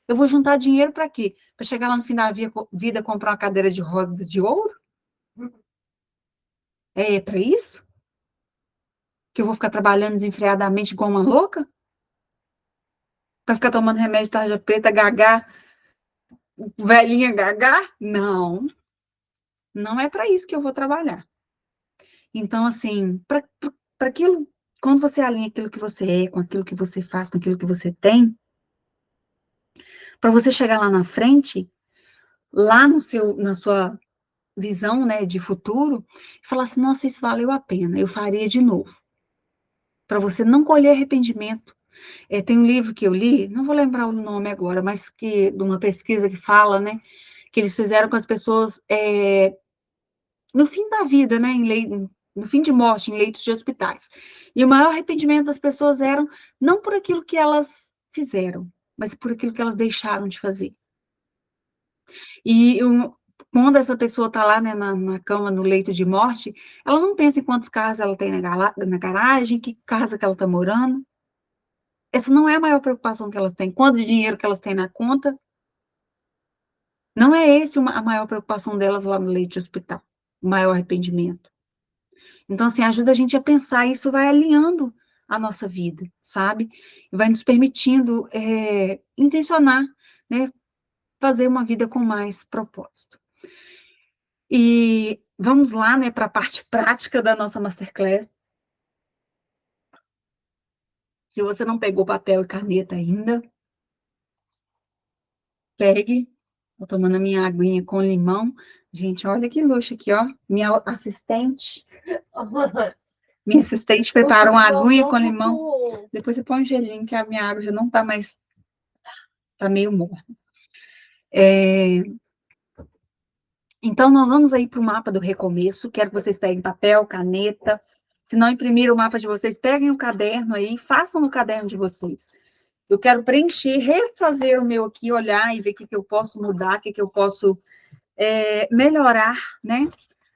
Speaker 1: Eu vou juntar dinheiro para quê? Para chegar lá no fim da vida comprar uma cadeira de roda de ouro? É para isso? Que eu vou ficar trabalhando desenfreadamente igual uma louca? Para ficar tomando remédio de tarja preta, gagá, velhinha gagá? Não, não é para isso que eu vou trabalhar. Então, assim, para aquilo, quando você alinha aquilo que você é, com aquilo que você faz, com aquilo que você tem, para você chegar lá na frente, lá no seu, na sua visão, né, de futuro, e falar assim, nossa, isso valeu a pena, eu faria de novo. Para você não colher arrependimento. Tem um livro que eu li, não vou lembrar o nome agora, mas que de uma pesquisa que fala, né, que eles fizeram com as pessoas no fim da vida, né, no fim de morte, em leitos de hospitais. E o maior arrependimento das pessoas eram não por aquilo que elas fizeram, mas por aquilo que elas deixaram de fazer. E quando essa pessoa está lá, né, na cama, no leito de morte, ela não pensa em quantos carros ela tem na garagem, que casa que ela está morando. Essa não é a maior preocupação que elas têm. Quanto dinheiro que elas têm na conta. Não é esse a maior preocupação delas lá no leito de hospital. O maior arrependimento. Então, assim, ajuda a gente a pensar. Isso vai alinhando a nossa vida, sabe? Vai nos permitindo intencionar, né? Fazer uma vida com mais propósito. E vamos lá, né, para a parte prática da nossa masterclass. Se você não pegou papel e caneta ainda, pegue. Estou tomando a minha aguinha com limão. Gente, olha que luxo aqui, ó. Minha assistente prepara uma aguinha com limão. Depois você põe um gelinho, que a minha água já não está mais... Está meio morna. Então, nós vamos aí para o mapa do recomeço. Quero que vocês peguem papel, caneta. Se não imprimiram o mapa de vocês, peguem o caderno aí, façam no caderno de vocês. Eu quero preencher, refazer o meu aqui, olhar e ver o que eu posso mudar, o que eu posso melhorar, né?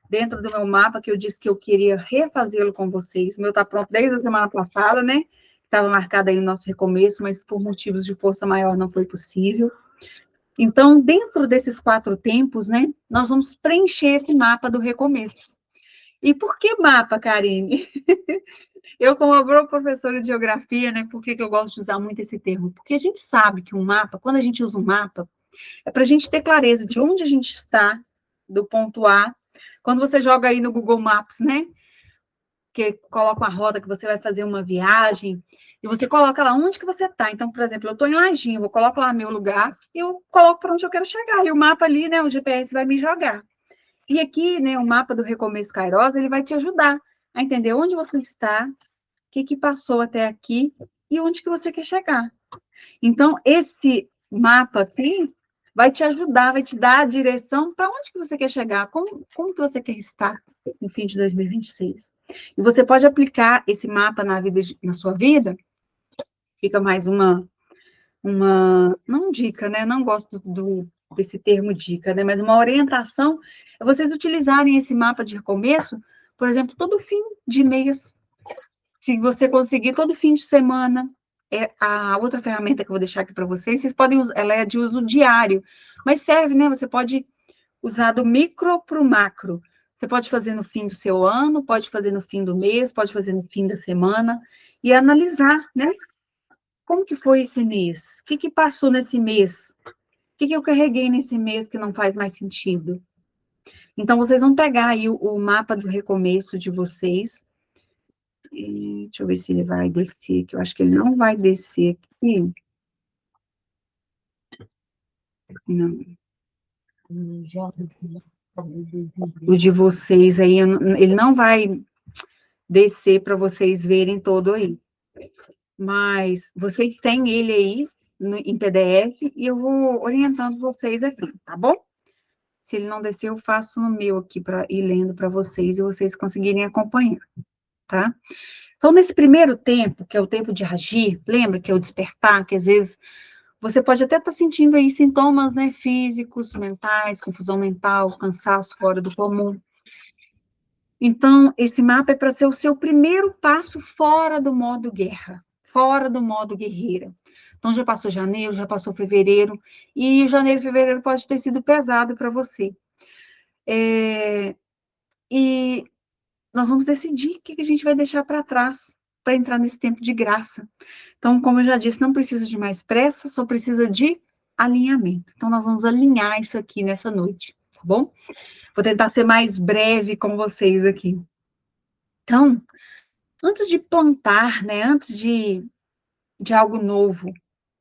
Speaker 1: Dentro do meu mapa, que eu disse que eu queria refazê-lo com vocês. O meu está pronto desde a semana passada, né? Estava marcado aí o nosso recomeço, mas por motivos de força maior não foi possível. Então, dentro desses 4 tempos, né, nós vamos preencher esse mapa do recomeço. E por que mapa, Karine? Eu, como boa professora de geografia, né, por que eu gosto de usar muito esse termo? Porque a gente sabe que um mapa, quando a gente usa um mapa, é para a gente ter clareza de onde a gente está, do ponto A. Quando você joga aí no Google Maps, né, que coloca uma rota que você vai fazer uma viagem, e você coloca lá onde que você está. Então, por exemplo, eu estou em Lajinha, eu coloco lá meu lugar, e eu coloco para onde eu quero chegar, e o mapa ali, né, o GPS vai me jogar. E aqui, né, o mapa do Recomeço Kairos, ele vai te ajudar a entender onde você está, o que passou até aqui, e onde que você quer chegar. Então, esse mapa aqui vai te ajudar, vai te dar a direção para onde que você quer chegar, como que você quer estar no fim de 2026. E você pode aplicar esse mapa na sua vida, fica mais não dica, né? Não gosto desse termo dica, né? Mas uma orientação é vocês utilizarem esse mapa de recomeço, por exemplo, todo fim de mês. Se você conseguir todo fim de semana, a outra ferramenta que eu vou deixar aqui para vocês podem usar, ela é de uso diário, mas serve, né? Você pode usar do micro para o macro. Você pode fazer no fim do seu ano, pode fazer no fim do mês, pode fazer no fim da semana, e analisar, né? Como que foi esse mês? O que passou nesse mês? O que eu carreguei nesse mês que não faz mais sentido? Então, vocês vão pegar aí o mapa do recomeço de vocês. Deixa eu ver se ele vai descer, que eu acho que ele não vai descer aqui. Não. O de vocês aí, ele não vai descer para vocês verem todo aí. Mas vocês têm ele aí em PDF e eu vou orientando vocês aqui, tá bom? Se ele não descer, eu faço no meu aqui para ir lendo para vocês e vocês conseguirem acompanhar, tá? Então, nesse primeiro tempo, que é o tempo de agir, lembra que é o despertar, que às vezes você pode até estar sentindo aí sintomas, né, físicos, mentais, confusão mental, cansaço fora do comum. Então, esse mapa é para ser o seu primeiro passo fora do modo guerra, fora do modo guerreira. Então, já passou janeiro, já passou fevereiro, e janeiro e fevereiro pode ter sido pesado para você. E nós vamos decidir o que a gente vai deixar para trás para entrar nesse tempo de graça. Então, como eu já disse, não precisa de mais pressa, só precisa de alinhamento. Então, nós vamos alinhar isso aqui nessa noite, tá bom? Vou tentar ser mais breve com vocês aqui. Então, antes de plantar, né, antes de algo novo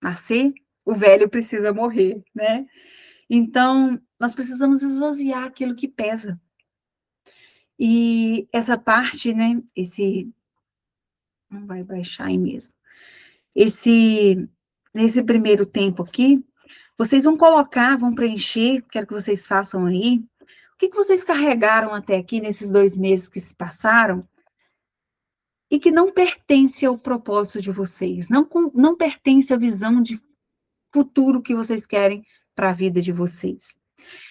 Speaker 1: nascer, o velho precisa morrer, né? Então, nós precisamos esvaziar aquilo que pesa. E essa parte, né, não vai baixar aí mesmo. Nesse primeiro tempo aqui, vocês vão colocar, vão preencher, quero que vocês façam aí. O que vocês carregaram até aqui nesses 2 meses que se passaram e que não pertence ao propósito de vocês, não pertence à visão de futuro que vocês querem para a vida de vocês.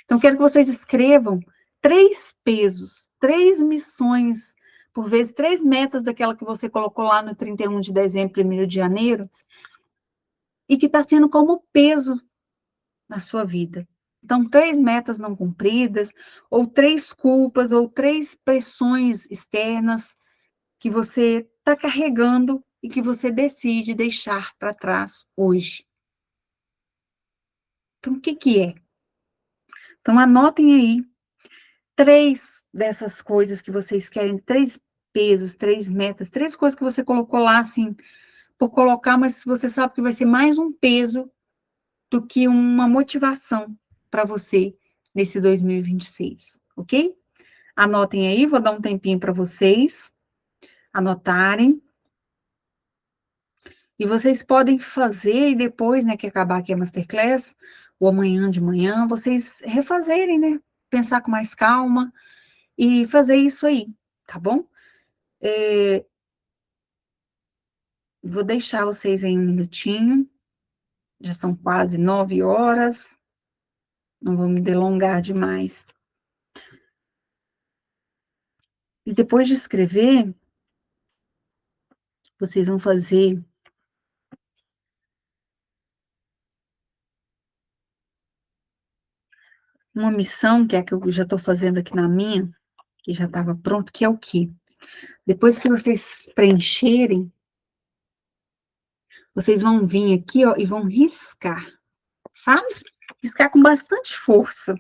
Speaker 1: Então, quero que vocês escrevam 3 pesos, 3 missões, por vezes 3 metas daquela que você colocou lá no 31 de dezembro, 1º de janeiro, e que está sendo como peso na sua vida. Então, 3 metas não cumpridas, ou 3 culpas, ou 3 pressões externas que você está carregando e que você decide deixar para trás hoje. Então, o que é? Então, anotem aí 3 dessas coisas que vocês querem, 3 pesos, 3 metas, 3 coisas que você colocou lá, assim, por colocar, mas você sabe que vai ser mais um peso do que uma motivação para você nesse 2026, ok? Anotem aí, vou dar um tempinho para vocês anotarem. E vocês podem fazer, e depois, né, que acabar aqui a Masterclass, ou amanhã de manhã, vocês refazerem, né? Pensar com mais calma e fazer isso aí, tá bom? Vou deixar vocês em um minutinho, já são quase 9 horas, não vou me delongar demais. E depois de escrever, vocês vão fazer uma missão, que é a que eu já estou fazendo aqui na minha, que já estava pronto, que é o quê? Depois que vocês preencherem, vocês vão vir aqui, ó, e vão riscar, sabe? Riscar com bastante força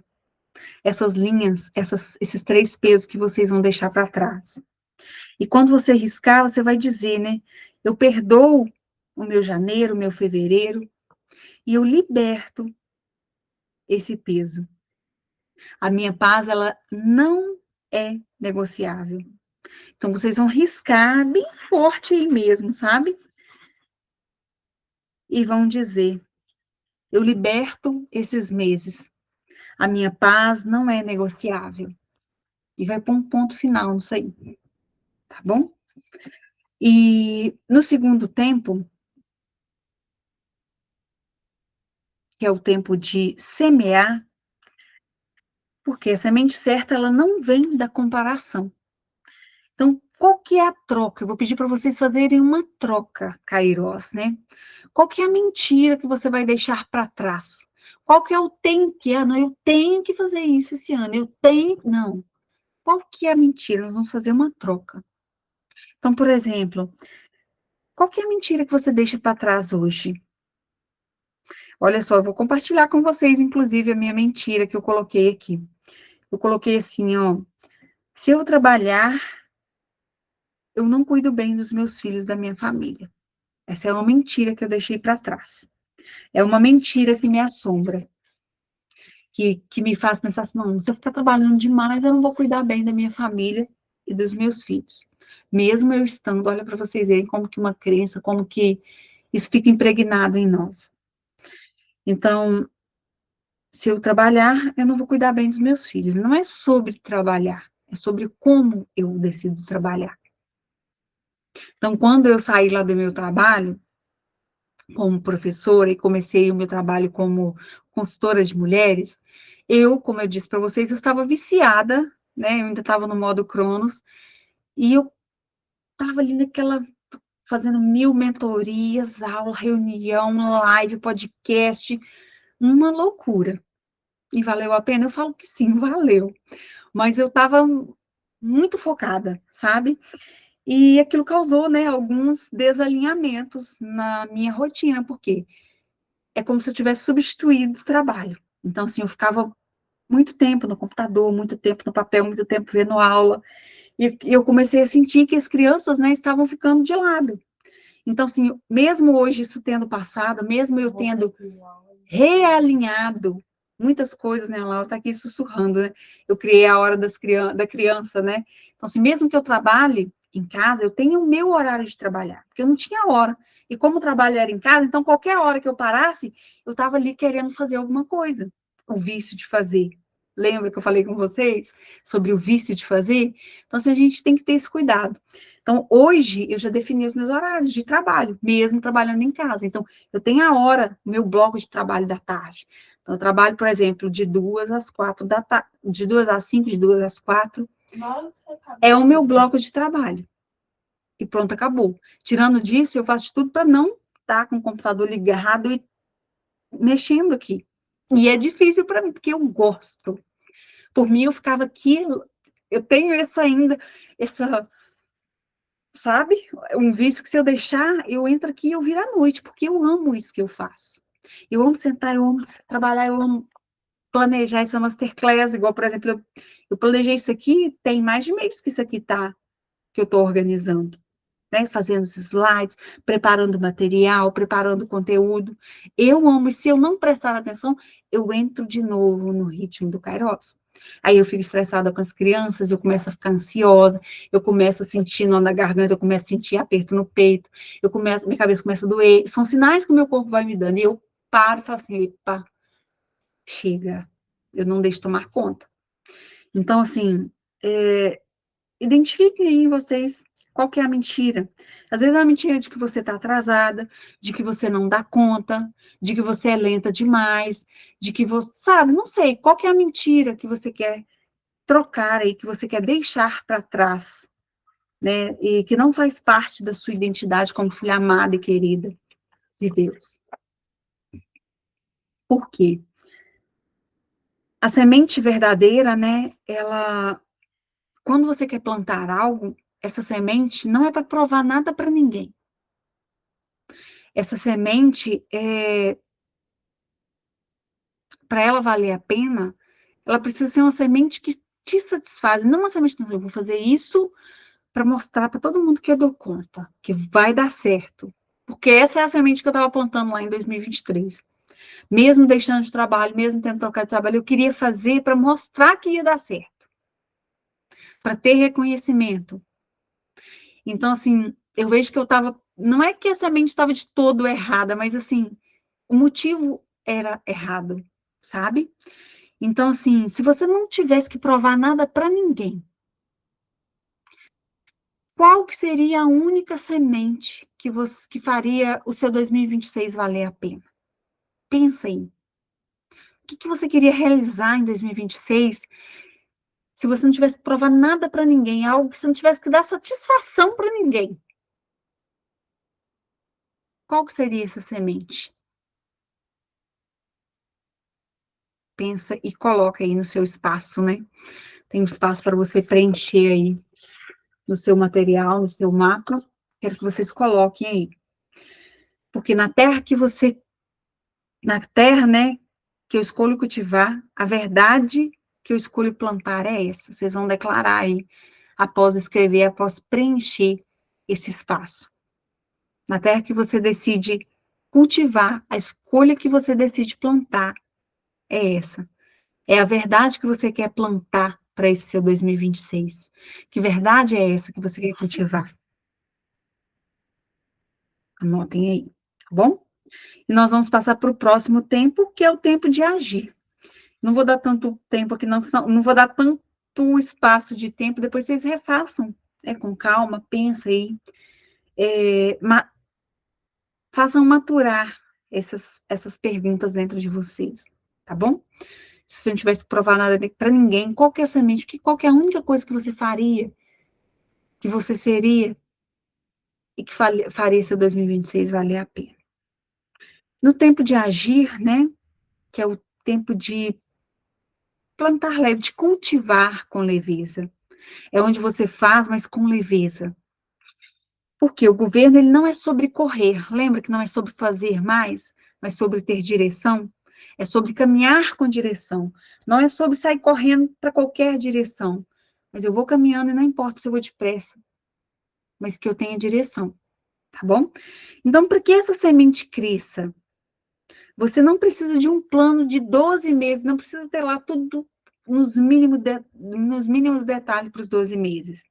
Speaker 1: essas linhas, esses 3 pesos que vocês vão deixar para trás. E quando você riscar, você vai dizer, né? Eu perdoo o meu janeiro, o meu fevereiro, e eu liberto esse peso. A minha paz, ela não é negociável. Então, vocês vão riscar bem forte aí mesmo, sabe? E vão dizer: eu liberto esses meses. A minha paz não é negociável. E vai pôr um ponto final nisso aí, tá bom? E no segundo tempo, que é o tempo de semear, porque a semente certa, ela não vem da comparação. Então, qual que é a troca? Eu vou pedir para vocês fazerem uma troca, Kairos, né? Qual que é a mentira que você vai deixar para trás? Qual que é o tem que? Ah, não, eu tenho que fazer isso esse ano, eu tenho... Não. Qual que é a mentira? Nós vamos fazer uma troca. Então, por exemplo, qual que é a mentira que você deixa para trás hoje? Olha só, eu vou compartilhar com vocês, inclusive, a minha mentira que eu coloquei aqui. Eu coloquei assim, ó, se eu trabalhar, eu não cuido bem dos meus filhos, da minha família. Essa é uma mentira que eu deixei para trás. É uma mentira que me assombra, que me faz pensar assim, não, se eu ficar trabalhando demais, eu não vou cuidar bem da minha família e dos meus filhos. Mesmo eu estando, olha para vocês verem como que uma crença, como que isso fica impregnado em nós. Então, se eu trabalhar, eu não vou cuidar bem dos meus filhos. Não é sobre trabalhar, é sobre como eu decido trabalhar. Então, quando eu saí lá do meu trabalho, como professora, e comecei o meu trabalho como consultora de mulheres, como eu disse para vocês, eu estava viciada, né? Eu ainda estava no modo Cronos, e eu estava ali fazendo 1000 mentorias, aula, reunião, live, podcast, uma loucura. E valeu a pena? Eu falo que sim, valeu. Mas eu estava muito focada, sabe? E aquilo causou, né, alguns desalinhamentos na minha rotina, porque é como se eu tivesse substituído o trabalho. Então, assim, eu ficava muito tempo no computador, muito tempo no papel, muito tempo vendo aula, E eu comecei a sentir que as crianças, né, estavam ficando de lado. Então, assim, mesmo hoje isso tendo passado, mesmo eu tendo realinhado muitas coisas, né, a Laura está aqui sussurrando, né? Eu criei a hora da criança, né? Então, assim, mesmo que eu trabalhe em casa, eu tenho o meu horário de trabalhar, porque eu não tinha hora. E como o trabalho era em casa, então qualquer hora que eu parasse, eu estava ali querendo fazer alguma coisa. O vício de fazer. Lembra que eu falei com vocês sobre o vício de fazer? Então, assim, a gente tem que ter esse cuidado. Então, hoje, eu já defini os meus horários de trabalho, mesmo trabalhando em casa. Então, eu tenho a hora, meu bloco de trabalho da tarde. Então, eu trabalho, por exemplo, de 2 às 4 da tarde, de 2 às 5, de 2 às 4. É o meu bloco de trabalho. E pronto, acabou. Tirando disso, eu faço de tudo para não estar com o computador ligado e mexendo aqui. E é difícil para mim, porque eu gosto. Por mim, eu ficava aqui, eu tenho essa ainda, essa, sabe? Um vício que se eu deixar, eu entro aqui e eu viro à noite, porque eu amo isso que eu faço. Eu amo sentar, eu amo trabalhar, eu amo planejar essa masterclass, igual, por exemplo, eu planejei isso aqui, tem mais de mês que isso aqui tá, que eu estou organizando, né? Fazendo os slides, preparando material, preparando conteúdo. Eu amo, e se eu não prestar atenção, eu entro de novo no ritmo do Kairos. Aí eu fico estressada com as crianças, eu começo a ficar ansiosa, eu começo a sentir nó na garganta, eu começo a sentir aperto no peito, minha cabeça começa a doer. São sinais que o meu corpo vai me dando. E eu paro e falo assim, epa, chega, eu não deixo tomar conta. Então, assim, identifiquem aí vocês qual que é a mentira. Às vezes é a mentira de que você está atrasada, de que você não dá conta, de que você é lenta demais, de que você, sabe, não sei, qual que é a mentira que você quer trocar aí, que você quer deixar para trás, né? E que não faz parte da sua identidade como filha amada e querida de Deus. Por quê? A semente verdadeira, né, ela, quando você quer plantar algo, essa semente não é para provar nada para ninguém. Essa semente, para ela valer a pena, ela precisa ser uma semente que te satisfaz, não uma semente, não, eu vou fazer isso para mostrar para todo mundo que eu dou conta, que vai dar certo. Porque essa é a semente que eu estava plantando lá em 2023. Mesmo deixando de trabalho, mesmo tendo trocado de trabalho, eu queria fazer para mostrar que ia dar certo, para ter reconhecimento. Então, assim, eu vejo que eu estava. Não é que a semente estava de todo errada, mas, assim, o motivo era errado, sabe? Então, assim, se você não tivesse que provar nada para ninguém, qual que seria a única semente que faria o seu 2026 valer a pena? Pensa aí. O que você queria realizar em 2026 se você não tivesse que provar nada para ninguém, algo que você não tivesse que dar satisfação para ninguém? Qual que seria essa semente? Pensa e coloca aí no seu espaço, né? Tem um espaço para você preencher aí no seu material, no seu mapa. Quero que vocês coloquem aí. Porque na terra, né, que eu escolho cultivar, a verdade que eu escolho plantar é essa. Vocês vão declarar aí, após escrever, após preencher esse espaço. Na terra que você decide cultivar, a escolha que você decide plantar é essa. É a verdade que você quer plantar para esse seu 2026. Que verdade é essa que você quer cultivar? Anotem aí, tá bom? E nós vamos passar para o próximo tempo, que é o tempo de agir. Não vou dar tanto tempo aqui, não vou dar tanto espaço de tempo, depois vocês refaçam, com calma, pensa aí, façam maturar essas perguntas dentro de vocês, tá bom? Se você não tivesse que provar nada para ninguém, qual que é a semente, qual que é a única coisa que você faria, que você seria, e que faria seu 2026 valer a pena? No tempo de agir, né, que é o tempo de plantar leve, de cultivar com leveza. É onde você faz, mas com leveza. Porque o governo ele não é sobre correr, lembra que não é sobre fazer mais, mas sobre ter direção? É sobre caminhar com direção. Não é sobre sair correndo para qualquer direção, mas eu vou caminhando e não importa se eu vou depressa, mas que eu tenha direção, tá bom? Então, para que essa semente cresça, você não precisa de um plano de 12 meses, não precisa ter lá tudo nos mínimos detalhes para os 12 meses.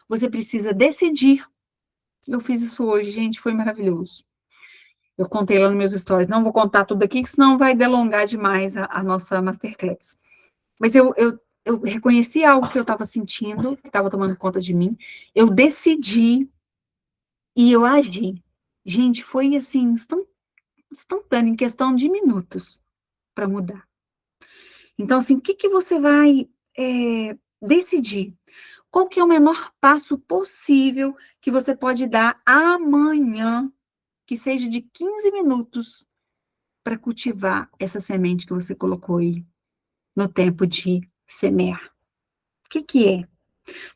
Speaker 1: Você precisa decidir. Eu fiz isso hoje, gente, foi maravilhoso. Eu contei lá nos meus stories. Não vou contar tudo aqui, senão vai delongar demais a nossa masterclass. Mas eu reconheci algo que eu estava sentindo, que estava tomando conta de mim. Eu decidi e eu agi. Gente, foi assim, instantâneo, em questão de minutos, para mudar. Então, assim, o que, que você vai decidir? Qual que é o menor passo possível que você pode dar amanhã, que seja de 15 minutos, para cultivar essa semente que você colocou aí no tempo de semear? O que, que é?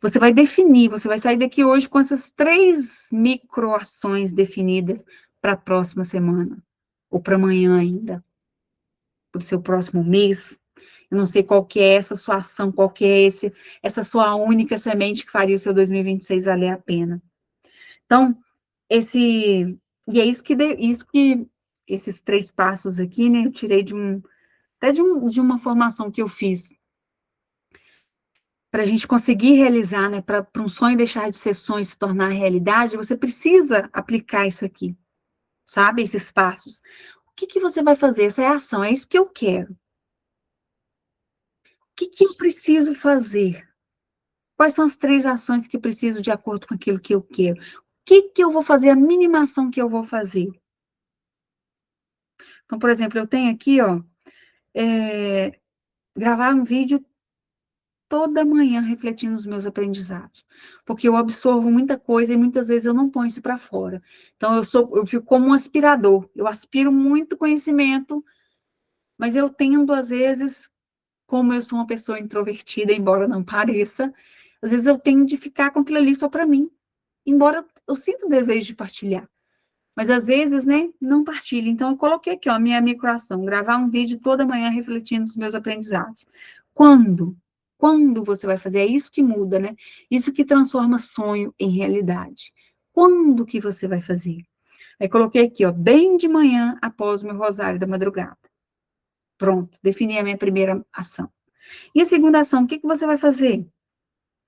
Speaker 1: Você vai definir, você vai sair daqui hoje com essas 3 microações definidas para a próxima semana, ou para amanhã ainda, para o seu próximo mês. Eu não sei qual que é essa sua ação, qual que é essa sua única semente que faria o seu 2026 valer a pena. Então, e é isso que esses 3 passos aqui, né, eu tirei até de uma formação que eu fiz para a gente conseguir realizar, né, para um sonho deixar de ser sonho e se tornar realidade, você precisa aplicar isso aqui, sabe? Esses passos. O que que você vai fazer? Essa é a ação, é isso que eu quero. O que que eu preciso fazer? Quais são as 3 ações que eu preciso de acordo com aquilo que eu quero? O que que eu vou fazer? A mínima ação que eu vou fazer. Então, por exemplo, eu tenho aqui, ó, gravar um vídeo toda manhã refletindo nos meus aprendizados, porque eu absorvo muita coisa e muitas vezes eu não ponho isso para fora. Então eu fico como um aspirador. Eu aspiro muito conhecimento, mas eu tendo às vezes, como eu sou uma pessoa introvertida, embora não pareça, às vezes eu tenho de ficar com aquilo ali só para mim, embora eu sinta o desejo de partilhar. Mas às vezes, né, não partilho. Então eu coloquei aqui, ó, a minha microação, gravar um vídeo toda manhã refletindo nos meus aprendizados. Quando? Quando você vai fazer? É isso que muda, né? Isso que transforma sonho em realidade. Quando que você vai fazer? Aí coloquei aqui, ó, bem de manhã após o meu rosário da madrugada. Pronto, defini a minha primeira ação. E a segunda ação, o que que você vai fazer?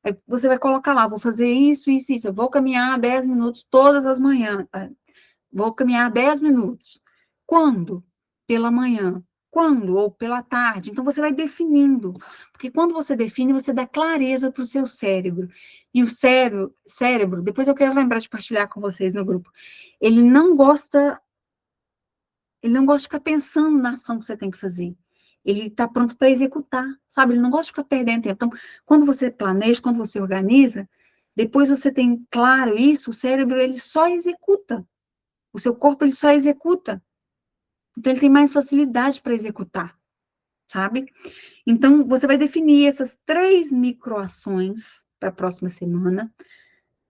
Speaker 1: Aí você vai colocar lá, vou fazer isso, isso, isso. Eu vou caminhar 10 minutos todas as manhãs. Vou caminhar 10 minutos. Quando? Pela manhã. Quando? Ou pela tarde. Então, você vai definindo. Porque quando você define, você dá clareza para o seu cérebro. E o cérebro, depois eu quero lembrar de partilhar com vocês no grupo, ele não gosta, ele não gosta de ficar pensando na ação que você tem que fazer. Ele está pronto para executar, sabe? Ele não gosta de ficar perdendo tempo. Então, quando você planeja, quando você organiza, depois você tem claro isso, o cérebro, ele só executa. O seu corpo, ele só executa. Então, ele tem mais facilidade para executar, sabe? Então, você vai definir essas 3 microações para a próxima semana.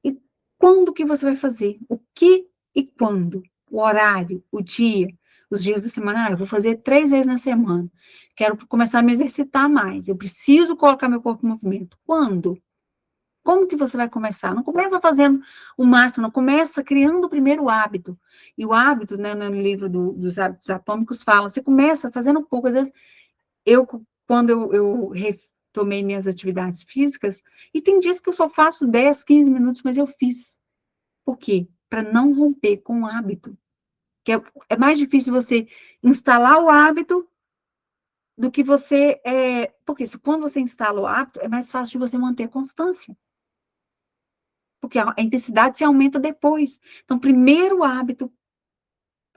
Speaker 1: E quando que você vai fazer? O que e quando? O horário, o dia, os dias da semana. Ah, eu vou fazer 3 vezes na semana. Quero começar a me exercitar mais. Eu preciso colocar meu corpo em movimento. Quando? Como que você vai começar? Não começa fazendo o máximo, não começa criando o primeiro hábito. E o hábito, né, no livro dos hábitos atômicos, fala, você começa fazendo pouco. Às vezes, quando eu retomei minhas atividades físicas, e tem dias que eu só faço 10, 15 minutos, mas eu fiz. Por quê? Para não romper com o hábito. Que é mais difícil você instalar o hábito do que você... porque quando você instala o hábito, é mais fácil de você manter a constância. Porque a intensidade se aumenta depois. Então, primeiro o hábito,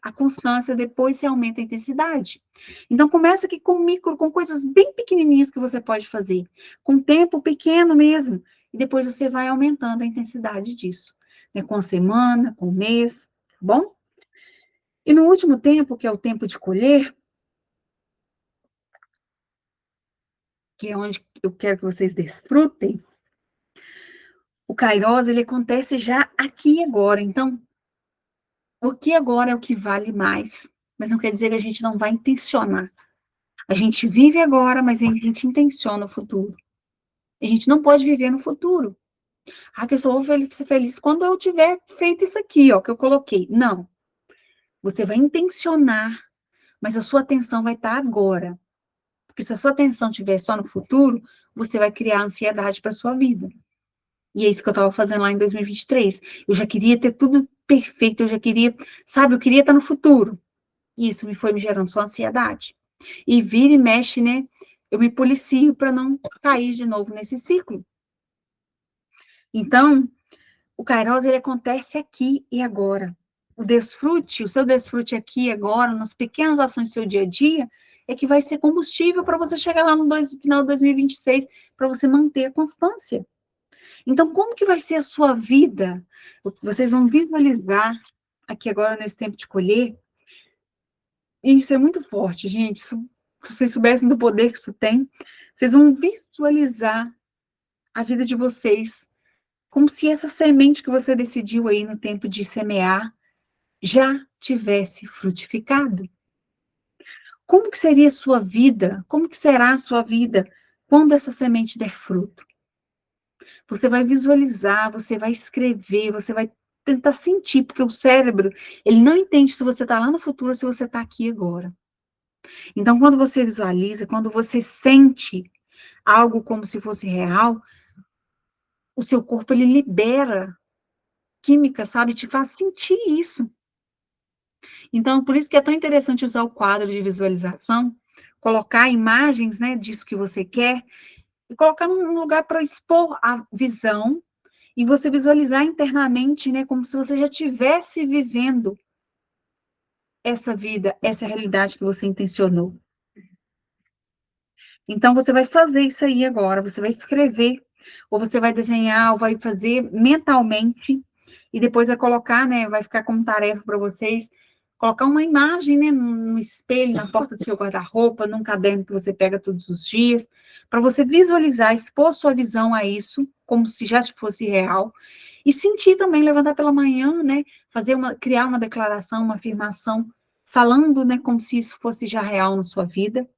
Speaker 1: a constância, depois se aumenta a intensidade. Então, começa aqui com coisas bem pequenininhas que você pode fazer, com tempo pequeno mesmo, e depois você vai aumentando a intensidade disso, né? Com semana, com mês, tá bom? E no último tempo, que é o tempo de colher, que é onde eu quero que vocês desfrutem, o Kairos, ele acontece já aqui e agora. Então, o que agora é o que vale mais, mas não quer dizer que a gente não vai intencionar. A gente vive agora, mas a gente intenciona o futuro. A gente não pode viver no futuro. Ah, que eu só vou ser feliz quando eu tiver feito isso aqui, ó, que eu coloquei. Não. Você vai intencionar, mas a sua atenção vai estar agora. Porque se a sua atenção estiver só no futuro, você vai criar ansiedade para sua vida. E é isso que eu estava fazendo lá em 2023. Eu já queria ter tudo perfeito, eu já queria, sabe, eu queria estar no futuro. E isso me gerando só ansiedade. E vira e mexe, né? Eu me policio para não cair de novo nesse ciclo. Então, o Kairos, ele acontece aqui e agora. O seu desfrute aqui e agora, nas pequenas ações do seu dia a dia, é que vai ser combustível para você chegar lá no final de 2026, para você manter a constância. Então, como que vai ser a sua vida? Vocês vão visualizar aqui agora, nesse tempo de colher, e isso é muito forte, gente. Isso, se vocês soubessem do poder que isso tem, vocês vão visualizar a vida de vocês como se essa semente que você decidiu aí no tempo de semear já tivesse frutificado. Como que seria a sua vida? Como que será a sua vida quando essa semente der fruto? Você vai visualizar, você vai escrever, você vai tentar sentir, porque o cérebro, ele não entende se você está lá no futuro ou se você está aqui agora. Então, quando você visualiza, quando você sente algo como se fosse real, o seu corpo, ele libera química, sabe? Te faz sentir isso. Então, por isso que é tão interessante usar o quadro de visualização, colocar imagens, né, disso que você quer, e colocar num lugar para expor a visão, e você visualizar internamente, né, como se você já estivesse vivendo essa vida, essa realidade que você intencionou. Então, você vai fazer isso aí agora, você vai escrever, ou você vai desenhar, ou vai fazer mentalmente, e depois vai colocar, né, vai ficar como tarefa para vocês, colocar uma imagem, né, no espelho, na porta do seu guarda-roupa, num caderno que você pega todos os dias, para você visualizar, expor sua visão a isso, como se já fosse real, e sentir também, levantar pela manhã, né, criar uma declaração, uma afirmação, falando, né, como se isso fosse já real na sua vida,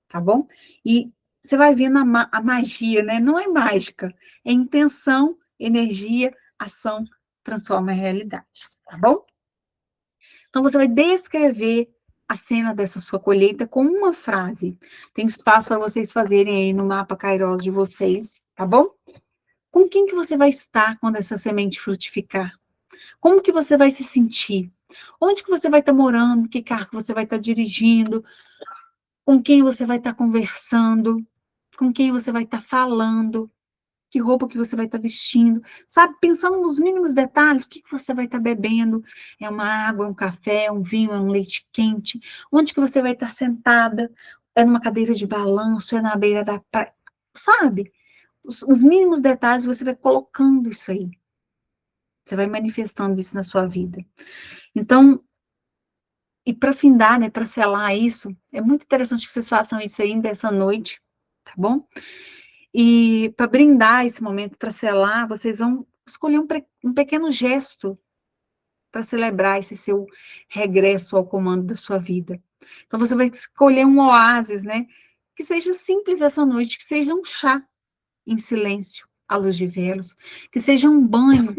Speaker 1: tá bom? E você vai vendo a magia, né? Não é mágica, é intenção, energia, ação, transforma a realidade, tá bom? Então você vai descrever a cena dessa sua colheita com uma frase. Tem espaço para vocês fazerem aí no mapa Kairos de vocês, tá bom? Com quem que você vai estar quando essa semente frutificar? Como que você vai se sentir? Onde que você vai estar morando? Que carro que você vai estar dirigindo? Com quem você vai estar conversando? Com quem você vai estar falando, que roupa que você vai estar vestindo, sabe? Pensando nos mínimos detalhes, o que você vai estar bebendo, é uma água, é um café, é um vinho, é um leite quente, onde que você vai estar sentada, é numa cadeira de balanço, é na beira da praia, sabe? Os mínimos detalhes você vai colocando isso aí, você vai manifestando isso na sua vida. Então, e para findar, né, para selar isso, é muito interessante que vocês façam isso ainda essa noite, tá bom? E para brindar esse momento, para selar, vocês vão escolher um pequeno gesto para celebrar esse seu regresso ao comando da sua vida. Então, você vai escolher um oásis, né? Que seja simples essa noite, que seja um chá em silêncio, à luz de velas, que seja um banho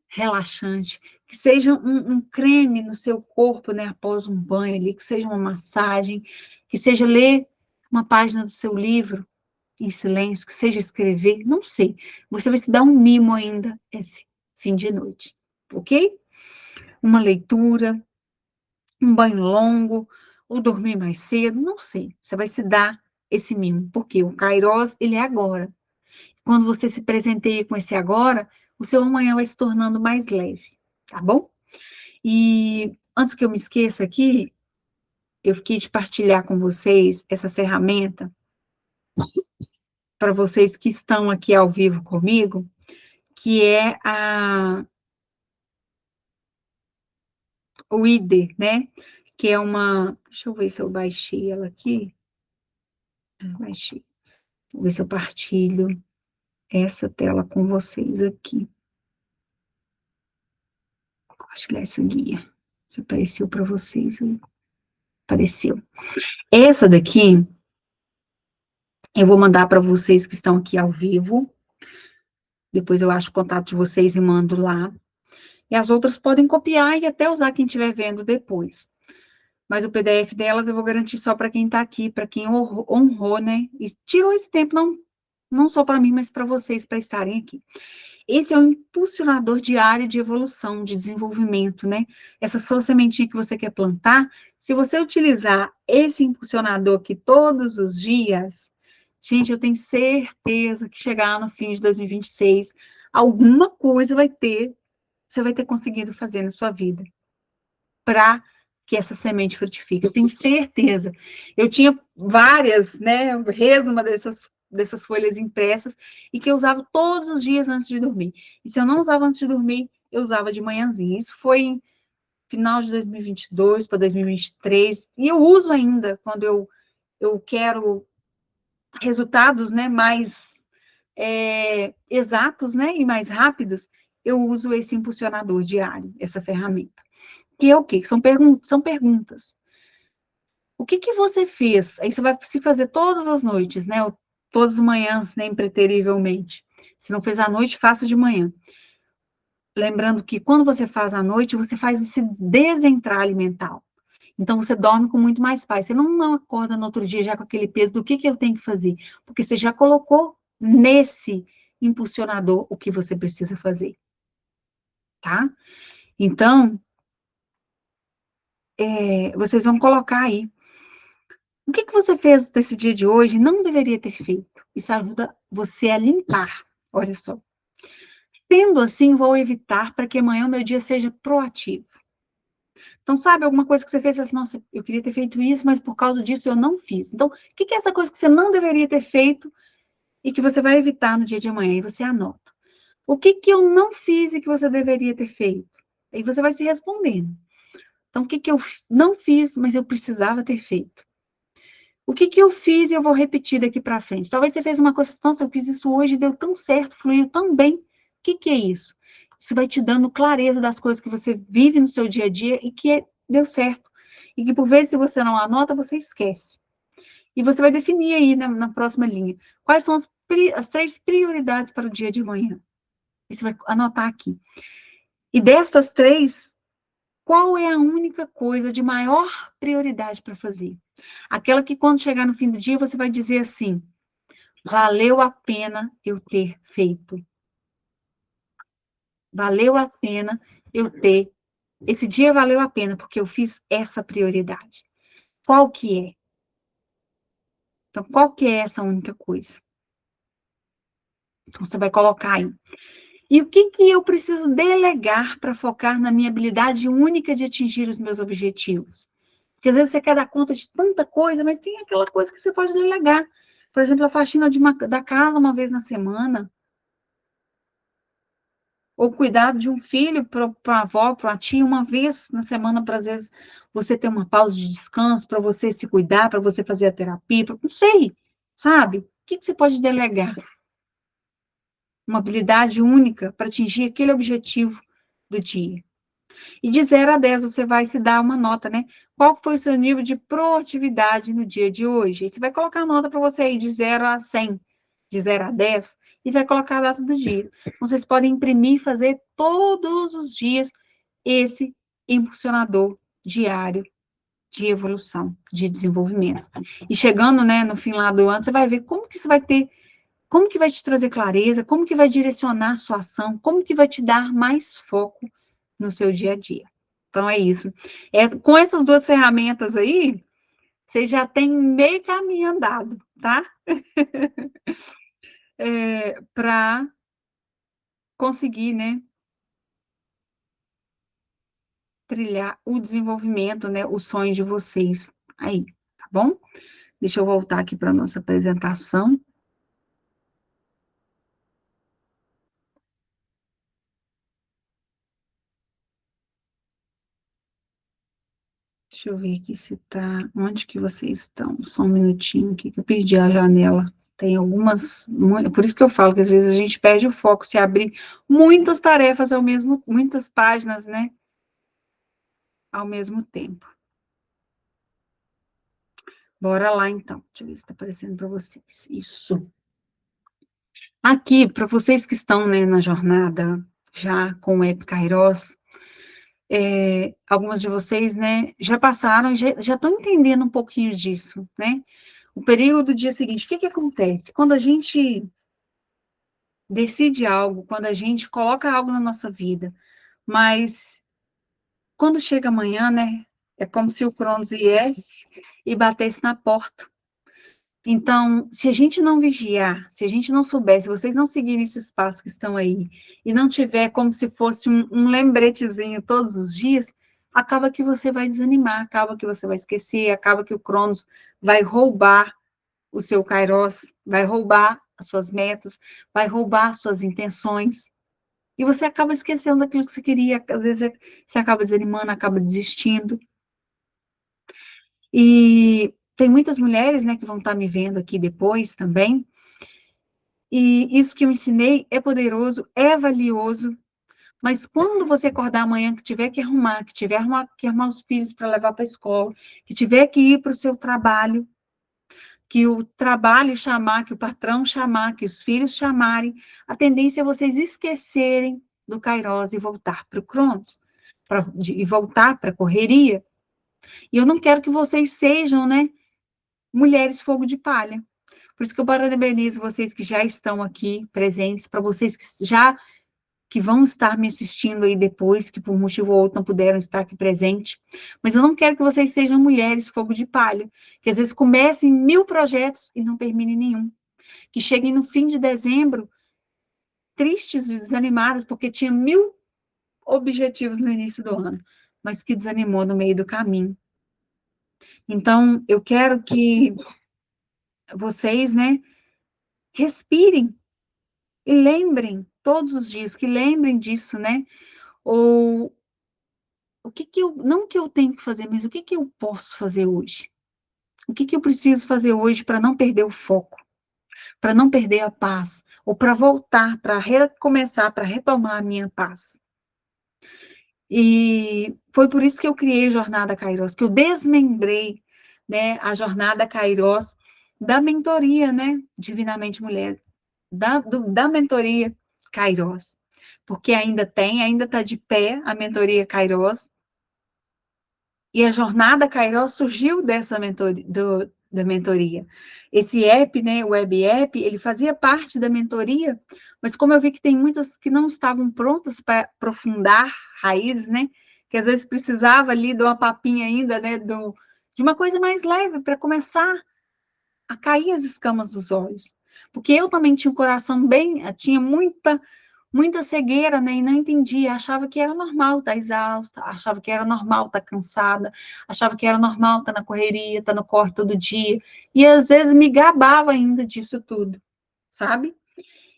Speaker 1: relaxante, que seja um creme no seu corpo, né? Após um banho ali, que seja uma massagem, que seja ler uma página do seu livro em silêncio, que seja escrever, não sei. Você vai se dar um mimo ainda esse fim de noite, ok? Uma leitura, um banho longo, ou dormir mais cedo, não sei. Você vai se dar esse mimo, porque o Kairos, ele é agora. Quando você se presenteia com esse agora, o seu amanhã vai se tornando mais leve, tá bom? E antes que eu me esqueça aqui, eu fiquei de partilhar com vocês essa ferramenta para vocês que estão aqui ao vivo comigo, que é o ID, né? Que é uma. Deixa eu ver se eu baixei ela aqui. Baixei. Vou ver se eu partilho essa tela com vocês aqui. Compartilhar essa guia. Se apareceu para vocês. Apareceu. Essa daqui Eu vou mandar para vocês que estão aqui ao vivo. Depois eu acho o contato de vocês e mando lá. E as outras podem copiar e até usar quem estiver vendo depois. Mas o PDF delas eu vou garantir só para quem está aqui, para quem honrou, né? E tirou esse tempo, não só para mim, mas para vocês, para estarem aqui. Esse é um impulsionador diário de evolução, de desenvolvimento, né? Essa sua sementinha que você quer plantar, se você utilizar esse impulsionador aqui todos os dias, gente, eu tenho certeza que chegar no fim de 2026, alguma coisa você vai ter conseguido fazer na sua vida para que essa semente frutifique. Eu tenho certeza. Eu tinha várias, né, resuma dessas folhas impressas e que eu usava todos os dias antes de dormir. E se eu não usava antes de dormir, eu usava de manhãzinha. Isso foi em final de 2022 para 2023 e eu uso ainda quando eu quero resultados, né, mais exatos, né, e mais rápidos. Eu uso esse impulsionador diário, essa ferramenta. Que é o quê? São perguntas. O que que você fez? Aí você vai se fazer todas as noites, né? Ou todas as manhãs, né? Impreterivelmente. Se não fez à noite, faça de manhã. Lembrando que quando você faz à noite, você faz esse desentralhe mental. Então, você dorme com muito mais paz. Você não acorda no outro dia já com aquele peso do que eu tenho que fazer. Porque você já colocou nesse impulsionador o que você precisa fazer. Tá? Então, vocês vão colocar aí. O que você fez desse dia de hoje não deveria ter feito? Isso ajuda você a limpar. Olha só. Sendo assim, vou evitar para que amanhã o meu dia seja proativo. Então, sabe, alguma coisa que você fez, você assim, nossa, eu queria ter feito isso, mas por causa disso eu não fiz. Então, o que é essa coisa que você não deveria ter feito e que você vai evitar no dia de amanhã? E você anota. O que eu não fiz e que você deveria ter feito? Aí você vai se respondendo. Então, o que eu não fiz, mas eu precisava ter feito? O que eu fiz e eu vou repetir daqui para frente? Talvez você fez uma coisa, nossa, eu fiz isso hoje, deu tão certo, fluiu tão bem. O que é isso? Isso vai te dando clareza das coisas que você vive no seu dia a dia e que deu certo. E que, por vezes, se você não anota, você esquece. E você vai definir aí na próxima linha quais são as 3 prioridades para o dia de amanhã. E você vai anotar aqui. E dessas 3, qual é a única coisa de maior prioridade para fazer? Aquela que quando chegar no fim do dia, você vai dizer assim, valeu a pena eu ter feito. Valeu a pena eu ter. Esse dia valeu a pena, porque eu fiz essa prioridade. Qual que é? Então, qual que é essa única coisa? Então, você vai colocar aí. E o que eu preciso delegar para focar na minha habilidade única de atingir os meus objetivos? Porque às vezes você quer dar conta de tanta coisa, mas tem aquela coisa que você pode delegar. Por exemplo, a faxina da casa uma vez na semana, ou cuidado de um filho para a avó, para a tia, uma vez na semana, para às vezes você ter uma pausa de descanso, para você se cuidar, para você fazer a terapia, não sei, sabe? O que você pode delegar? Uma habilidade única para atingir aquele objetivo do dia. E de 0 a 10 você vai se dar uma nota, né? Qual foi o seu nível de proatividade no dia de hoje? E você vai colocar a nota para você aí de 0 a 100, de 0 a 10, e vai colocar a data do dia. Vocês podem imprimir e fazer todos os dias esse impulsionador diário de evolução, de desenvolvimento. E chegando, né, no fim lá do ano, você vai ver como que isso vai ter, como que vai te trazer clareza, como que vai direcionar a sua ação, como que vai te dar mais foco no seu dia a dia. Então, é isso. Com essas 2 ferramentas aí, você já tem meio caminho andado, tá? Para conseguir, né, trilhar o desenvolvimento, né, o sonho de vocês aí, tá bom? Deixa eu voltar aqui para a nossa apresentação. Deixa eu ver aqui se tá. Onde que vocês estão? Só um minutinho aqui, que eu perdi a janela. Tem algumas. Por isso que eu falo que às vezes a gente perde o foco se abrir muitas tarefas ao mesmo, muitas páginas, né? Ao mesmo tempo. Bora lá, então. Deixa eu ver se está aparecendo para vocês. Isso. Aqui, para vocês que estão, né, na jornada já com o App Kairos, algumas de vocês, né, já passaram, já estão entendendo um pouquinho disso, né? O período do dia seguinte, o que que acontece? Quando a gente decide algo, quando a gente coloca algo na nossa vida, mas quando chega amanhã, né, é como se o Cronos viesse e batesse na porta. Então, se a gente não vigiar, se a gente não souber, se vocês não seguirem esses passos que estão aí, e não tiver como se fosse um lembretezinho todos os dias, acaba que você vai desanimar, acaba que você vai esquecer, acaba que o Cronos vai roubar o seu Kairos, vai roubar as suas metas, vai roubar as suas intenções, e você acaba esquecendo daquilo que você queria, às vezes você acaba desanimando, acaba desistindo. E tem muitas mulheres, né, que vão estar me vendo aqui depois também, e isso que eu ensinei é poderoso, é valioso, mas quando você acordar amanhã, que tiver que arrumar, que arrumar os filhos para levar para a escola, que tiver que ir para o seu trabalho, que o trabalho chamar, que o patrão chamar, que os filhos chamarem, a tendência é vocês esquecerem do Kairos e voltar para o Cronos, e voltar para a correria. E eu não quero que vocês sejam, né, mulheres fogo de palha. Por isso que eu parabenizo vocês que já estão aqui presentes, para vocês que vão estar me assistindo aí depois, que por um motivo ou outro não puderam estar aqui presente. Mas eu não quero que vocês sejam mulheres fogo de palha, que às vezes comecem 1000 projetos e não terminem nenhum. Que cheguem no fim de dezembro tristes e desanimadas, porque tinha 1000 objetivos no início do ano, mas que desanimou no meio do caminho. Então, eu quero que vocês, né, respirem e lembrem todos os dias, que lembrem disso, né? Ou o que que eu, não que eu tenho que fazer, mas o que que eu posso fazer hoje? O que que eu preciso fazer hoje para não perder o foco, para não perder a paz, ou para voltar, para recomeçar, para retomar a minha paz? E foi por isso que eu criei a Jornada Kairos, que eu desmembrei, né, a Jornada Kairos da mentoria, né, Divinamente Mulher, da mentoria Kairos, porque ainda está de pé a mentoria Kairos, e a jornada Kairos surgiu dessa da mentoria. Esse app, né, o web app, ele fazia parte da mentoria, mas como eu vi que tem muitas que não estavam prontas para aprofundar raízes, né, que às vezes precisava ali de uma papinha ainda, né, de uma coisa mais leve para começar a cair as escamas dos olhos. Porque eu também tinha o coração bem, tinha muita cegueira, né? E não entendia, achava que era normal estar exausta, achava que era normal estar cansada, achava que era normal estar na correria, estar no corre todo dia. E às vezes me gabava ainda disso tudo, sabe?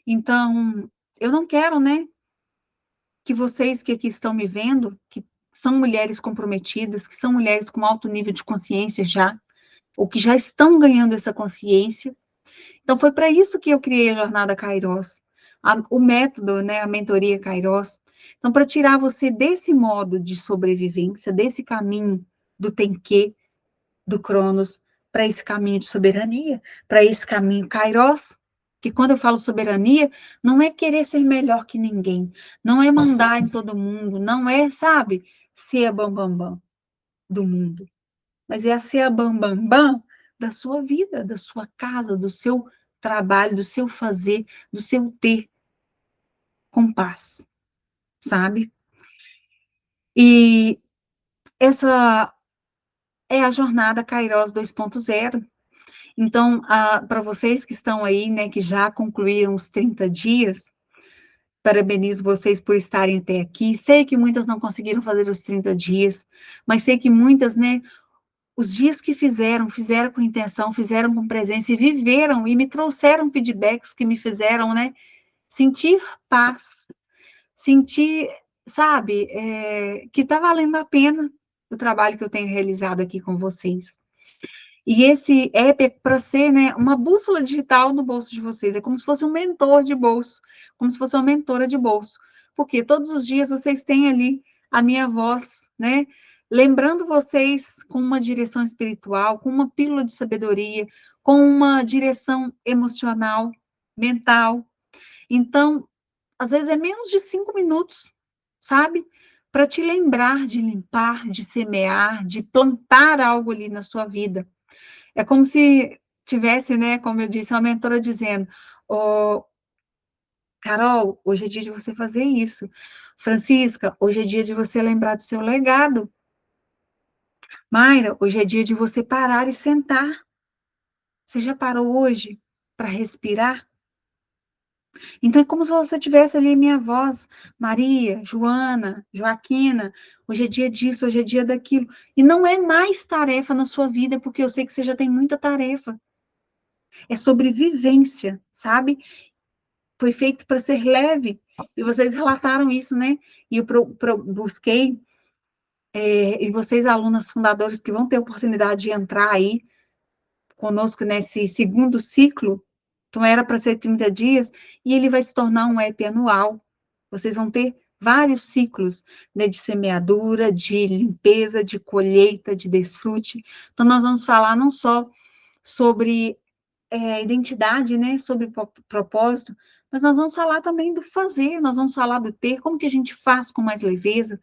Speaker 1: Então, eu não quero, né, que vocês que aqui estão me vendo, que são mulheres comprometidas, que são mulheres com alto nível de consciência já, ou que já estão ganhando essa consciência. Então, foi para isso que eu criei a Jornada Kairos, o método, né, a mentoria Kairos. Então, para tirar você desse modo de sobrevivência, desse caminho do tem que, do Cronos, para esse caminho de soberania, para esse caminho Kairos, que quando eu falo soberania, não é querer ser melhor que ninguém, não é mandar em todo mundo, não é, sabe, ser a bambambam do mundo, mas é ser a bambambam da sua vida, da sua casa, do seu trabalho, do seu fazer, do seu ter com paz, sabe? E essa é a jornada Kairos 2.0. Então, para vocês que estão aí, né, que já concluíram os 30 dias, parabenizo vocês por estarem até aqui. Sei que muitas não conseguiram fazer os 30 dias, mas sei que muitas, né, os dias que fizeram com intenção, fizeram com presença e viveram e me trouxeram feedbacks que me fizeram, né, sentir paz, sentir, sabe, que está valendo a pena o trabalho que eu tenho realizado aqui com vocês. E esse app é para ser, né, uma bússola digital no bolso de vocês, é como se fosse um mentor de bolso, como se fosse uma mentora de bolso, porque todos os dias vocês têm ali a minha voz, né, lembrando vocês com uma direção espiritual, com uma pílula de sabedoria, com uma direção emocional, mental. Então, às vezes é menos de 5 minutos, sabe? Para te lembrar de limpar, de semear, de plantar algo ali na sua vida. É como se tivesse, né, como eu disse, uma mentora dizendo: oh, Carol, hoje é dia de você fazer isso. Francisca, hoje é dia de você lembrar do seu legado. Mayra, hoje é dia de você parar e sentar. Você já parou hoje para respirar? Então, é como se você tivesse ali minha voz, Maria, Joana, Joaquina, hoje é dia disso, hoje é dia daquilo. E não é mais tarefa na sua vida, porque eu sei que você já tem muita tarefa. É sobrevivência, sabe? Foi feito para ser leve. E vocês relataram isso, né? E eu busquei, e vocês, alunas fundadores que vão ter oportunidade de entrar aí conosco nesse segundo ciclo, então era para ser 30 dias, e ele vai se tornar um app anual. Vocês vão ter vários ciclos, né, de semeadura, de limpeza, de colheita, de desfrute. Então, nós vamos falar não só sobre identidade, né, sobre propósito, mas nós vamos falar também do fazer, nós vamos falar do ter, como que a gente faz com mais leveza,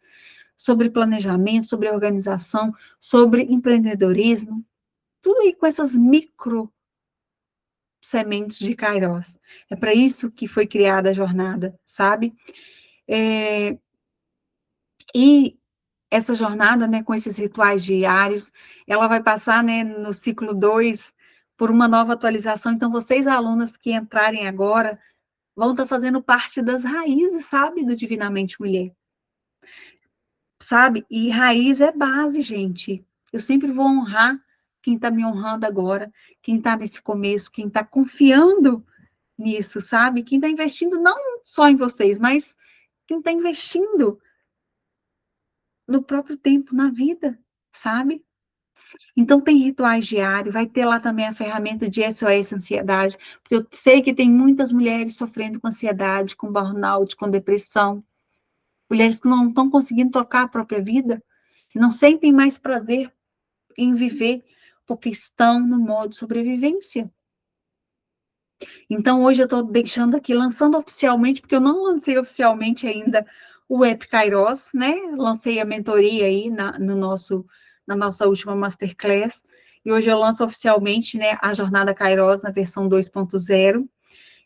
Speaker 1: sobre planejamento, sobre organização, sobre empreendedorismo, tudo aí com essas micro sementes de Kairos. É para isso que foi criada a jornada, sabe? E essa jornada, né, com esses rituais diários, ela vai passar, né, no ciclo 2 por uma nova atualização. Então, vocês, alunas que entrarem agora, vão estar fazendo parte das raízes, sabe, do Divinamente Mulher, sabe? E raiz é base, gente. Eu sempre vou honrar quem está me honrando agora, quem está nesse começo, quem está confiando nisso, sabe? Quem está investindo não só em vocês, mas quem está investindo no próprio tempo, na vida, sabe? Então, tem rituais diários, vai ter lá também a ferramenta de SOS Ansiedade, porque eu sei que tem muitas mulheres sofrendo com ansiedade, com burnout, com depressão, mulheres que não estão conseguindo tocar a própria vida, que não sentem mais prazer em viver, porque estão no modo sobrevivência. Então, hoje eu estou deixando aqui, lançando oficialmente, porque eu não lancei oficialmente ainda o App Kairos, né? Lancei a mentoria aí na nossa última Masterclass, e hoje eu lanço oficialmente, né, a Jornada Kairos na versão 2.0,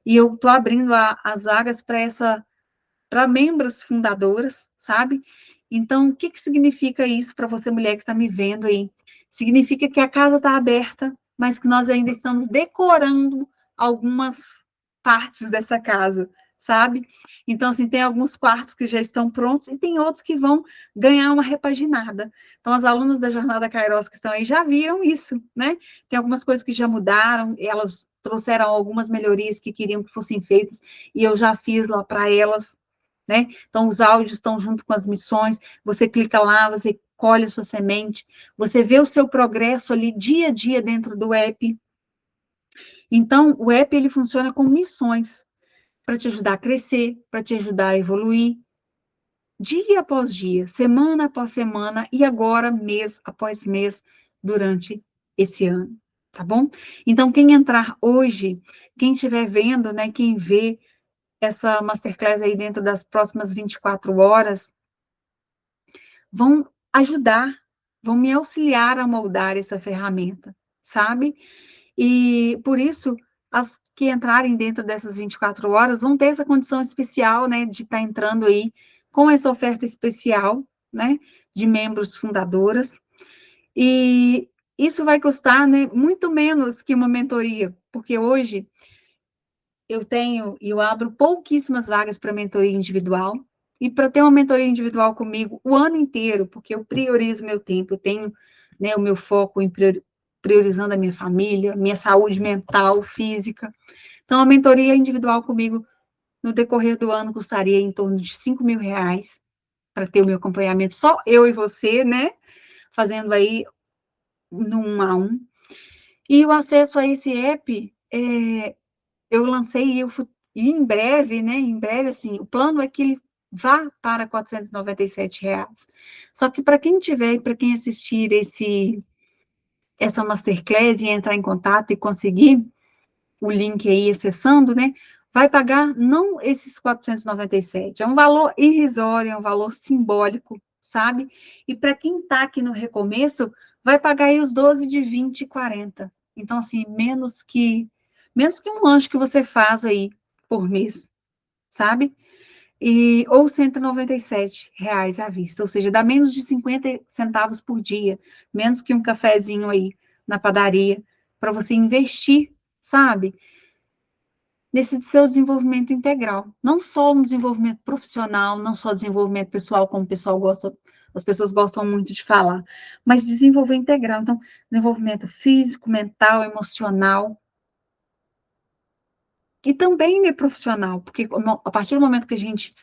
Speaker 1: e eu estou abrindo as vagas para membros fundadoras, sabe? Então, o que significa isso para você, mulher que está me vendo aí? Significa que a casa está aberta, mas que nós ainda estamos decorando algumas partes dessa casa, sabe? Então, assim, tem alguns quartos que já estão prontos e tem outros que vão ganhar uma repaginada. Então, as alunas da Jornada Kairos que estão aí já viram isso, né? Tem algumas coisas que já mudaram, elas trouxeram algumas melhorias que queriam que fossem feitas e eu já fiz lá para elas, né? Então, os áudios estão junto com as missões, você clica lá, você colhe a sua semente, você vê o seu progresso ali dia a dia dentro do app. Então, o app, ele funciona com missões, para te ajudar a crescer, para te ajudar a evoluir, dia após dia, semana após semana, e agora, mês após mês, durante esse ano, tá bom? Então, quem entrar hoje, quem estiver vendo, né, quem vê essa Masterclass aí dentro das próximas 24 horas, vão ajudar, vão me auxiliar a moldar essa ferramenta, sabe? E por isso, as que entrarem dentro dessas 24 horas vão ter essa condição especial, né, de estar entrando aí com essa oferta especial, né, de membros fundadoras. E isso vai custar, né, muito menos que uma mentoria, porque hoje eu abro pouquíssimas vagas para mentoria individual, e para ter uma mentoria individual comigo o ano inteiro, porque eu priorizo meu tempo, eu tenho, né, o meu foco em priorizando a minha família, minha saúde mental, física. Então, a mentoria individual comigo no decorrer do ano custaria em torno de R$ 5.000 para ter o meu acompanhamento, só eu e você, né, fazendo aí no 1 a 1. E o acesso a esse app, eu lancei e em breve, né? Em breve, assim, o plano é que ele vá para R$ 497. Só que para quem tiver e para quem assistir essa masterclass e entrar em contato e conseguir o link aí acessando, né? Vai pagar não esses 497, é um valor irrisório, é um valor simbólico, sabe? E para quem está aqui no recomeço, vai pagar aí os 12 de 20 e 40. Então, assim, menos que um lanche que você faz aí por mês, sabe? Ou R$ 197 à vista, ou seja, dá menos de 50 centavos por dia, menos que um cafezinho aí na padaria, para você investir, sabe? Nesse seu desenvolvimento integral. Não só um desenvolvimento profissional, não só desenvolvimento pessoal, como o pessoal gosta, as pessoas gostam muito de falar, mas desenvolver integral. Então, desenvolvimento físico, mental, emocional e também né, profissional, porque a partir do momento que a gente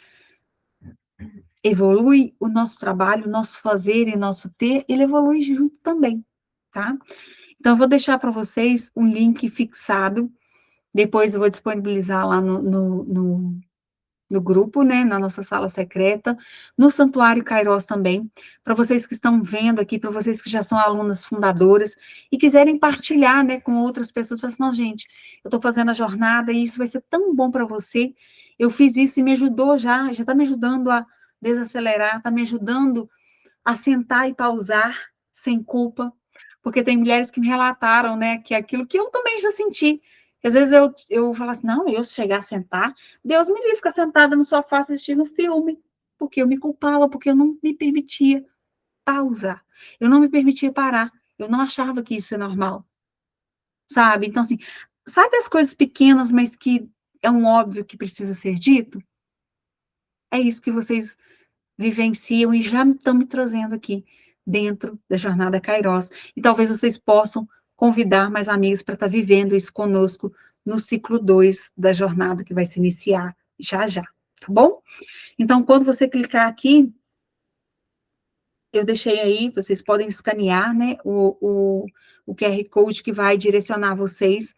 Speaker 1: evolui, o nosso trabalho, o nosso fazer e nosso ter, ele evolui junto também, tá? Então, eu vou deixar para vocês um link fixado, depois eu vou disponibilizar lá no grupo, né, na nossa sala secreta, no Santuário Kairos também, para vocês que estão vendo aqui, para vocês que já são alunas fundadoras e quiserem partilhar, né, com outras pessoas, falam assim, não, gente, eu estou fazendo a jornada e isso vai ser tão bom para você, eu fiz isso e me ajudou já está me ajudando a desacelerar, está me ajudando a sentar e pausar sem culpa, porque tem mulheres que me relataram, né, que aquilo que eu também já senti. Às vezes eu falo assim, não, eu chegar a sentar, Deus me livre ficar sentada no sofá assistindo filme, porque eu me culpava, porque eu não me permitia pausar, eu não me permitia parar, eu não achava que isso é normal, sabe? Então, assim, sabe as coisas pequenas, mas que é um óbvio que precisa ser dito? É isso que vocês vivenciam e já estão me trazendo aqui dentro da Jornada Kairos. E talvez vocês possam convidar mais amigos para estar vivendo isso conosco no ciclo 2 da jornada que vai se iniciar já já, tá bom? Então, quando você clicar aqui, eu deixei aí, vocês podem escanear, né, o QR Code que vai direcionar vocês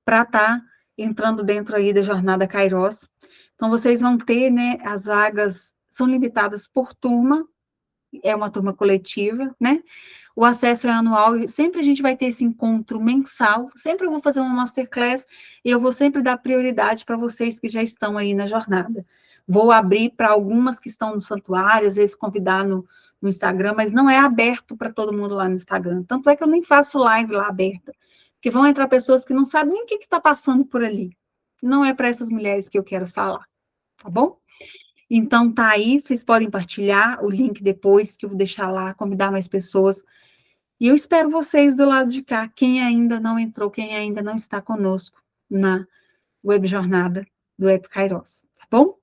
Speaker 1: para estar entrando dentro aí da Jornada Kairos. Então, vocês vão ter, né, as vagas são limitadas por turma, é uma turma coletiva, né? O acesso é anual, e sempre a gente vai ter esse encontro mensal, sempre eu vou fazer uma masterclass e eu vou sempre dar prioridade para vocês que já estão aí na jornada. Vou abrir para algumas que estão no santuário, às vezes convidar no Instagram, mas não é aberto para todo mundo lá no Instagram. Tanto é que eu nem faço live lá aberta, porque vão entrar pessoas que não sabem nem o que está passando por ali. Não é para essas mulheres que eu quero falar, tá bom? Então, tá aí, vocês podem partilhar o link depois, que eu vou deixar lá, convidar mais pessoas. E eu espero vocês do lado de cá, quem ainda não entrou, quem ainda não está conosco na web jornada do Web Kairos, tá bom?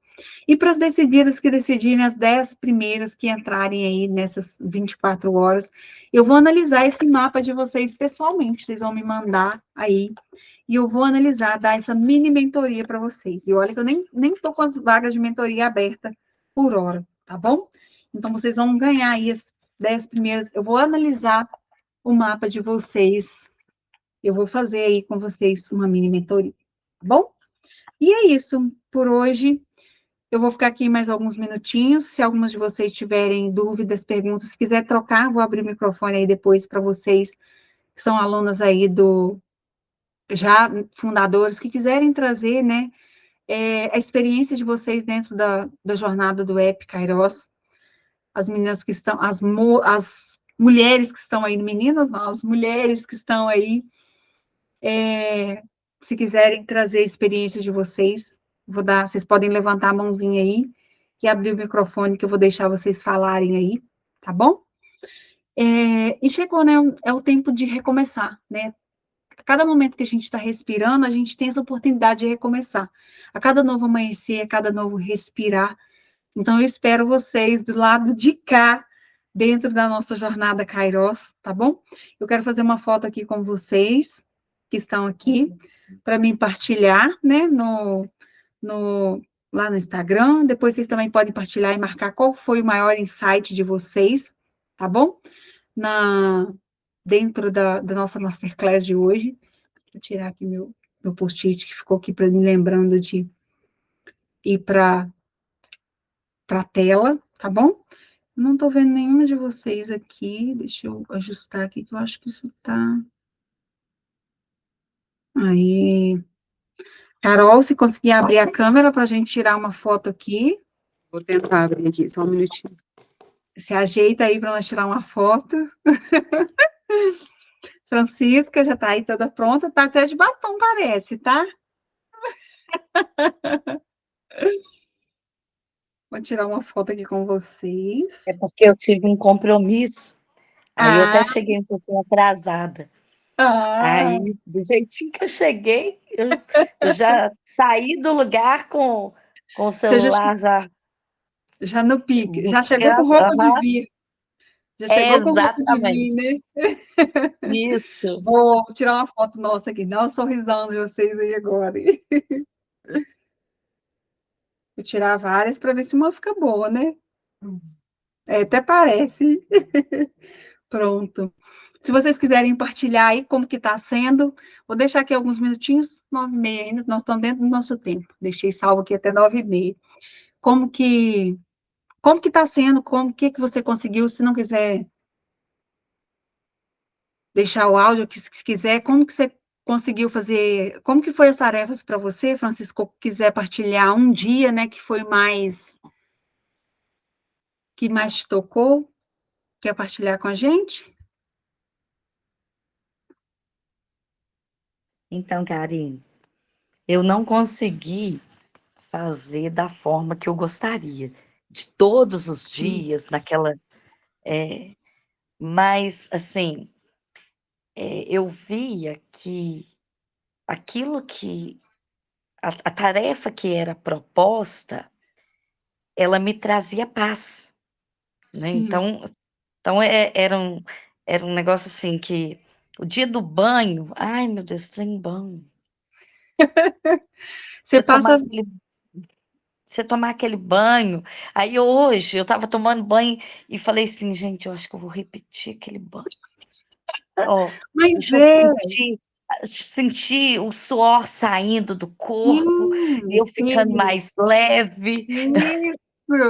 Speaker 1: E para as decididas que decidirem, as 10 primeiras que entrarem aí nessas 24 horas, eu vou analisar esse mapa de vocês pessoalmente, vocês vão me mandar aí, e eu vou analisar, dar essa mini mentoria para vocês. E olha que eu nem estou com as vagas de mentoria aberta por hora, tá bom? Então, vocês vão ganhar aí as 10 primeiras, eu vou analisar o mapa de vocês, eu vou fazer aí com vocês uma mini mentoria, tá bom? E é isso, por hoje. Eu vou ficar aqui mais alguns minutinhos. Se algumas de vocês tiverem dúvidas, perguntas, quiser trocar, vou abrir o microfone aí depois para vocês, que são alunas aí já fundadores, que quiserem trazer, né, a experiência de vocês dentro da jornada do App Kairos. As meninas que estão, as mulheres que estão aí, meninas não, as mulheres que estão aí, se quiserem trazer a experiência de vocês, vocês podem levantar a mãozinha aí e abrir o microfone que eu vou deixar vocês falarem aí, tá bom? E chegou, né? É o tempo de recomeçar, né? A cada momento que a gente está respirando, a gente tem essa oportunidade de recomeçar. A cada novo amanhecer, a cada novo respirar. Então, eu espero vocês do lado de cá, dentro da nossa jornada Kairos, tá bom? Eu quero fazer uma foto aqui com vocês, que estão aqui, para mim partilhar, né, lá no Instagram. Depois vocês também podem partilhar e marcar qual foi o maior insight de vocês, tá bom? Dentro da nossa masterclass de hoje. Vou tirar aqui meu post-it que ficou aqui para me lembrando de ir para para a tela, tá bom? Não tô vendo nenhuma de vocês aqui. Deixa eu ajustar aqui, que eu acho que isso tá... Aí. Carol, se conseguir abrir a câmera para a gente tirar uma foto aqui. Vou tentar abrir aqui, só um minutinho. Se ajeita aí para nós tirar uma foto. Francisca já tá aí toda pronta, tá até de batom, parece, tá? Vou tirar uma foto aqui com vocês.
Speaker 2: É porque eu tive um compromisso, aí eu até
Speaker 1: Ah,
Speaker 2: cheguei um pouquinho atrasada.
Speaker 1: ah,
Speaker 2: Aí, do jeitinho que eu cheguei, eu já saí do lugar com o
Speaker 1: você
Speaker 2: celular já
Speaker 1: já no pique, já chegou com
Speaker 2: buscando.
Speaker 1: roupa de
Speaker 2: Aham,
Speaker 1: vir, já chegou com roupa de vir,
Speaker 2: exatamente.
Speaker 1: né?
Speaker 2: Isso.
Speaker 1: Vou tirar uma foto nossa aqui, dá um sorrisão de vocês aí agora. Vou tirar várias para ver se uma fica boa, né? É, até parece. Pronto. Se vocês quiserem partilhar aí como que está sendo, vou deixar aqui alguns minutinhos, 9h30 ainda, nós estamos dentro do nosso tempo. Deixei salvo aqui até 9h30. Como que está sendo, que você conseguiu, se não quiser deixar o áudio, que se quiser, como que você conseguiu fazer, como que foi as tarefas para você, Francisco, quiser partilhar um dia, né, que mais te tocou, quer partilhar com a gente?
Speaker 2: Então, Karine, eu não consegui fazer da forma que eu gostaria, de todos os
Speaker 1: Sim,
Speaker 2: dias, naquela. Mas, assim, eu via que aquilo que. A tarefa que era proposta, ela me trazia paz, né?
Speaker 1: sim.
Speaker 2: Então era um negócio assim que o dia do banho, ai meu Deus, tem banho.
Speaker 1: Você
Speaker 2: Você tomar
Speaker 1: passa,
Speaker 2: aquele, você tomar aquele banho. Aí hoje eu estava tomando banho e falei assim, gente, eu acho que eu vou repetir aquele banho. Ó,
Speaker 1: mas
Speaker 2: deixa eu sentir o suor saindo do corpo e eu ficando
Speaker 1: sim.
Speaker 2: mais leve.
Speaker 1: Isso,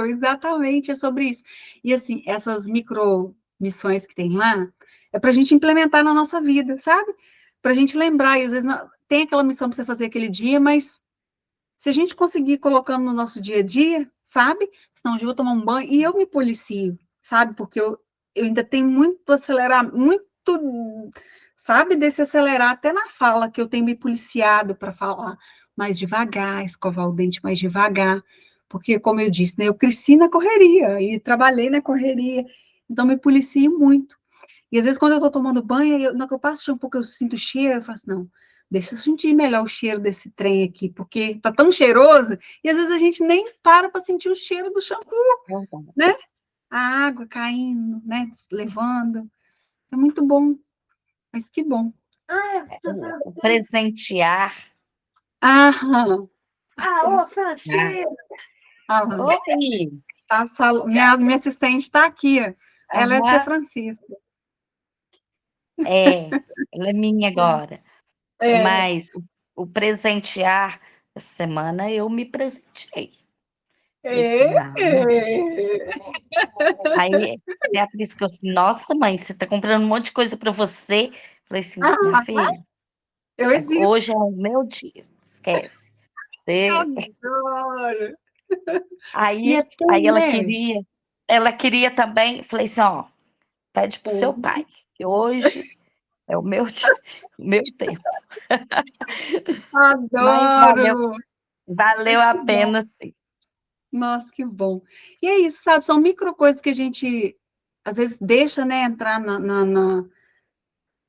Speaker 1: exatamente, é sobre isso. E assim, essas micro missões que tem lá, é para a gente implementar na nossa vida, sabe? Para a gente lembrar, e às vezes tem aquela missão para você fazer aquele dia, mas se a gente conseguir ir colocando no nosso dia a dia, sabe? Senão, hoje eu vou tomar um banho e eu me policio, sabe? Porque eu ainda tenho muito acelerar, muito, sabe? Desse acelerar até na fala, que eu tenho me policiado para falar mais devagar, escovar o dente mais devagar. Porque, como eu disse, né? Eu cresci na correria e trabalhei na correria, então me policio muito. E às vezes, quando eu estou tomando banho, na hora que eu passo shampoo, que eu sinto o cheiro, eu falo assim, não, deixa eu sentir melhor o cheiro desse trem aqui, porque tá tão cheiroso, e às vezes a gente nem para sentir o cheiro do shampoo, né? A água caindo, né? Levando. É muito bom, mas que bom. Ah, você
Speaker 2: O presentear.
Speaker 1: Aham. Ô,
Speaker 2: Né?
Speaker 1: Francisco! Aham.
Speaker 2: Oi!
Speaker 1: Minha assistente está aqui, ó. Ela é a tia
Speaker 2: Aham,
Speaker 1: Francisca.
Speaker 2: ela é minha agora.
Speaker 1: É.
Speaker 2: Mas o presentear, essa semana eu me presenteei. Falei assim,
Speaker 1: É.
Speaker 2: não. Aí, Beatriz ficou assim, nossa, mãe, você tá comprando um monte de coisa para você. Falei assim, minha
Speaker 1: Ah,
Speaker 2: filha,
Speaker 1: eu existo.
Speaker 2: hoje é o meu dia, esquece. Você...
Speaker 1: Adoro. E é
Speaker 2: Aí
Speaker 1: tão, né?
Speaker 2: ela queria também, falei assim, ó, pede pro seu
Speaker 1: É.
Speaker 2: pai, que hoje é o meu dia, o meu tempo. Mas
Speaker 1: Adoro.
Speaker 2: valeu
Speaker 1: Mas
Speaker 2: a
Speaker 1: que bom.
Speaker 2: pena, sim.
Speaker 1: Nossa, que bom. E é isso, sabe? São micro coisas que a gente, às vezes, deixa, né, entrar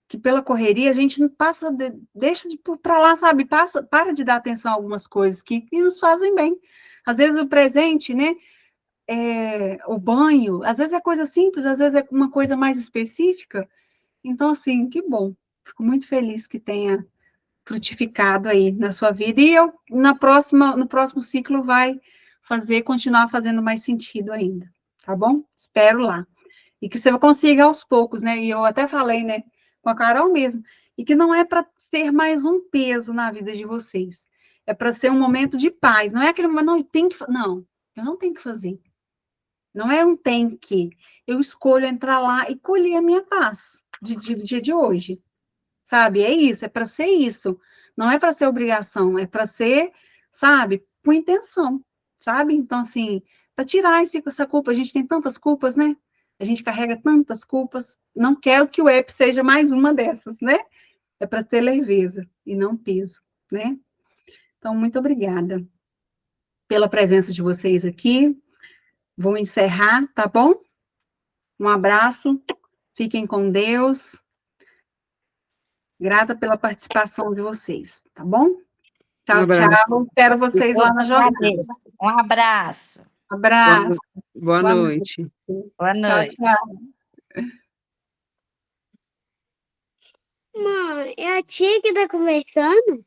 Speaker 1: que pela correria a gente não passa, deixa de para lá, sabe? Para de dar atenção a algumas coisas que nos fazem bem. Às vezes o presente, né? O banho, às vezes é coisa simples, às vezes é uma coisa mais específica. Então, assim, que bom. Fico muito feliz que tenha frutificado aí na sua vida. E eu, no próximo ciclo, continuar fazendo mais sentido ainda, tá bom? Espero lá. E que você consiga aos poucos, né? E eu até falei, né, com a Carol mesmo, e que não é para ser mais um peso na vida de vocês. É para ser um momento de paz. Não é aquele momento, não, eu tenho que, não, eu não tenho que fazer. Não é um tem que. Eu escolho entrar lá e colher a minha paz de dia de hoje. Sabe? É isso, é para ser isso. Não é para ser obrigação, é para ser, sabe, com intenção, sabe? Então, assim, para tirar essa culpa, a gente tem tantas culpas, né? A gente carrega tantas culpas. Não quero que o app seja mais uma dessas, né? É para ter leveza e não peso, né? Então, muito obrigada pela presença de vocês aqui. Vou encerrar, tá bom? Um abraço, fiquem com Deus. Grata pela participação de vocês, tá bom?
Speaker 3: Um
Speaker 1: Tchau,
Speaker 3: abraço.
Speaker 1: tchau. Espero vocês
Speaker 2: Eu
Speaker 1: lá
Speaker 2: que
Speaker 1: na jornada.
Speaker 2: agradeço. Um abraço.
Speaker 1: Abraço.
Speaker 3: Boa
Speaker 1: Boa
Speaker 3: noite.
Speaker 2: Boa
Speaker 1: Tchau,
Speaker 2: noite.
Speaker 1: tchau.
Speaker 4: Mãe, é a tia que tá conversando?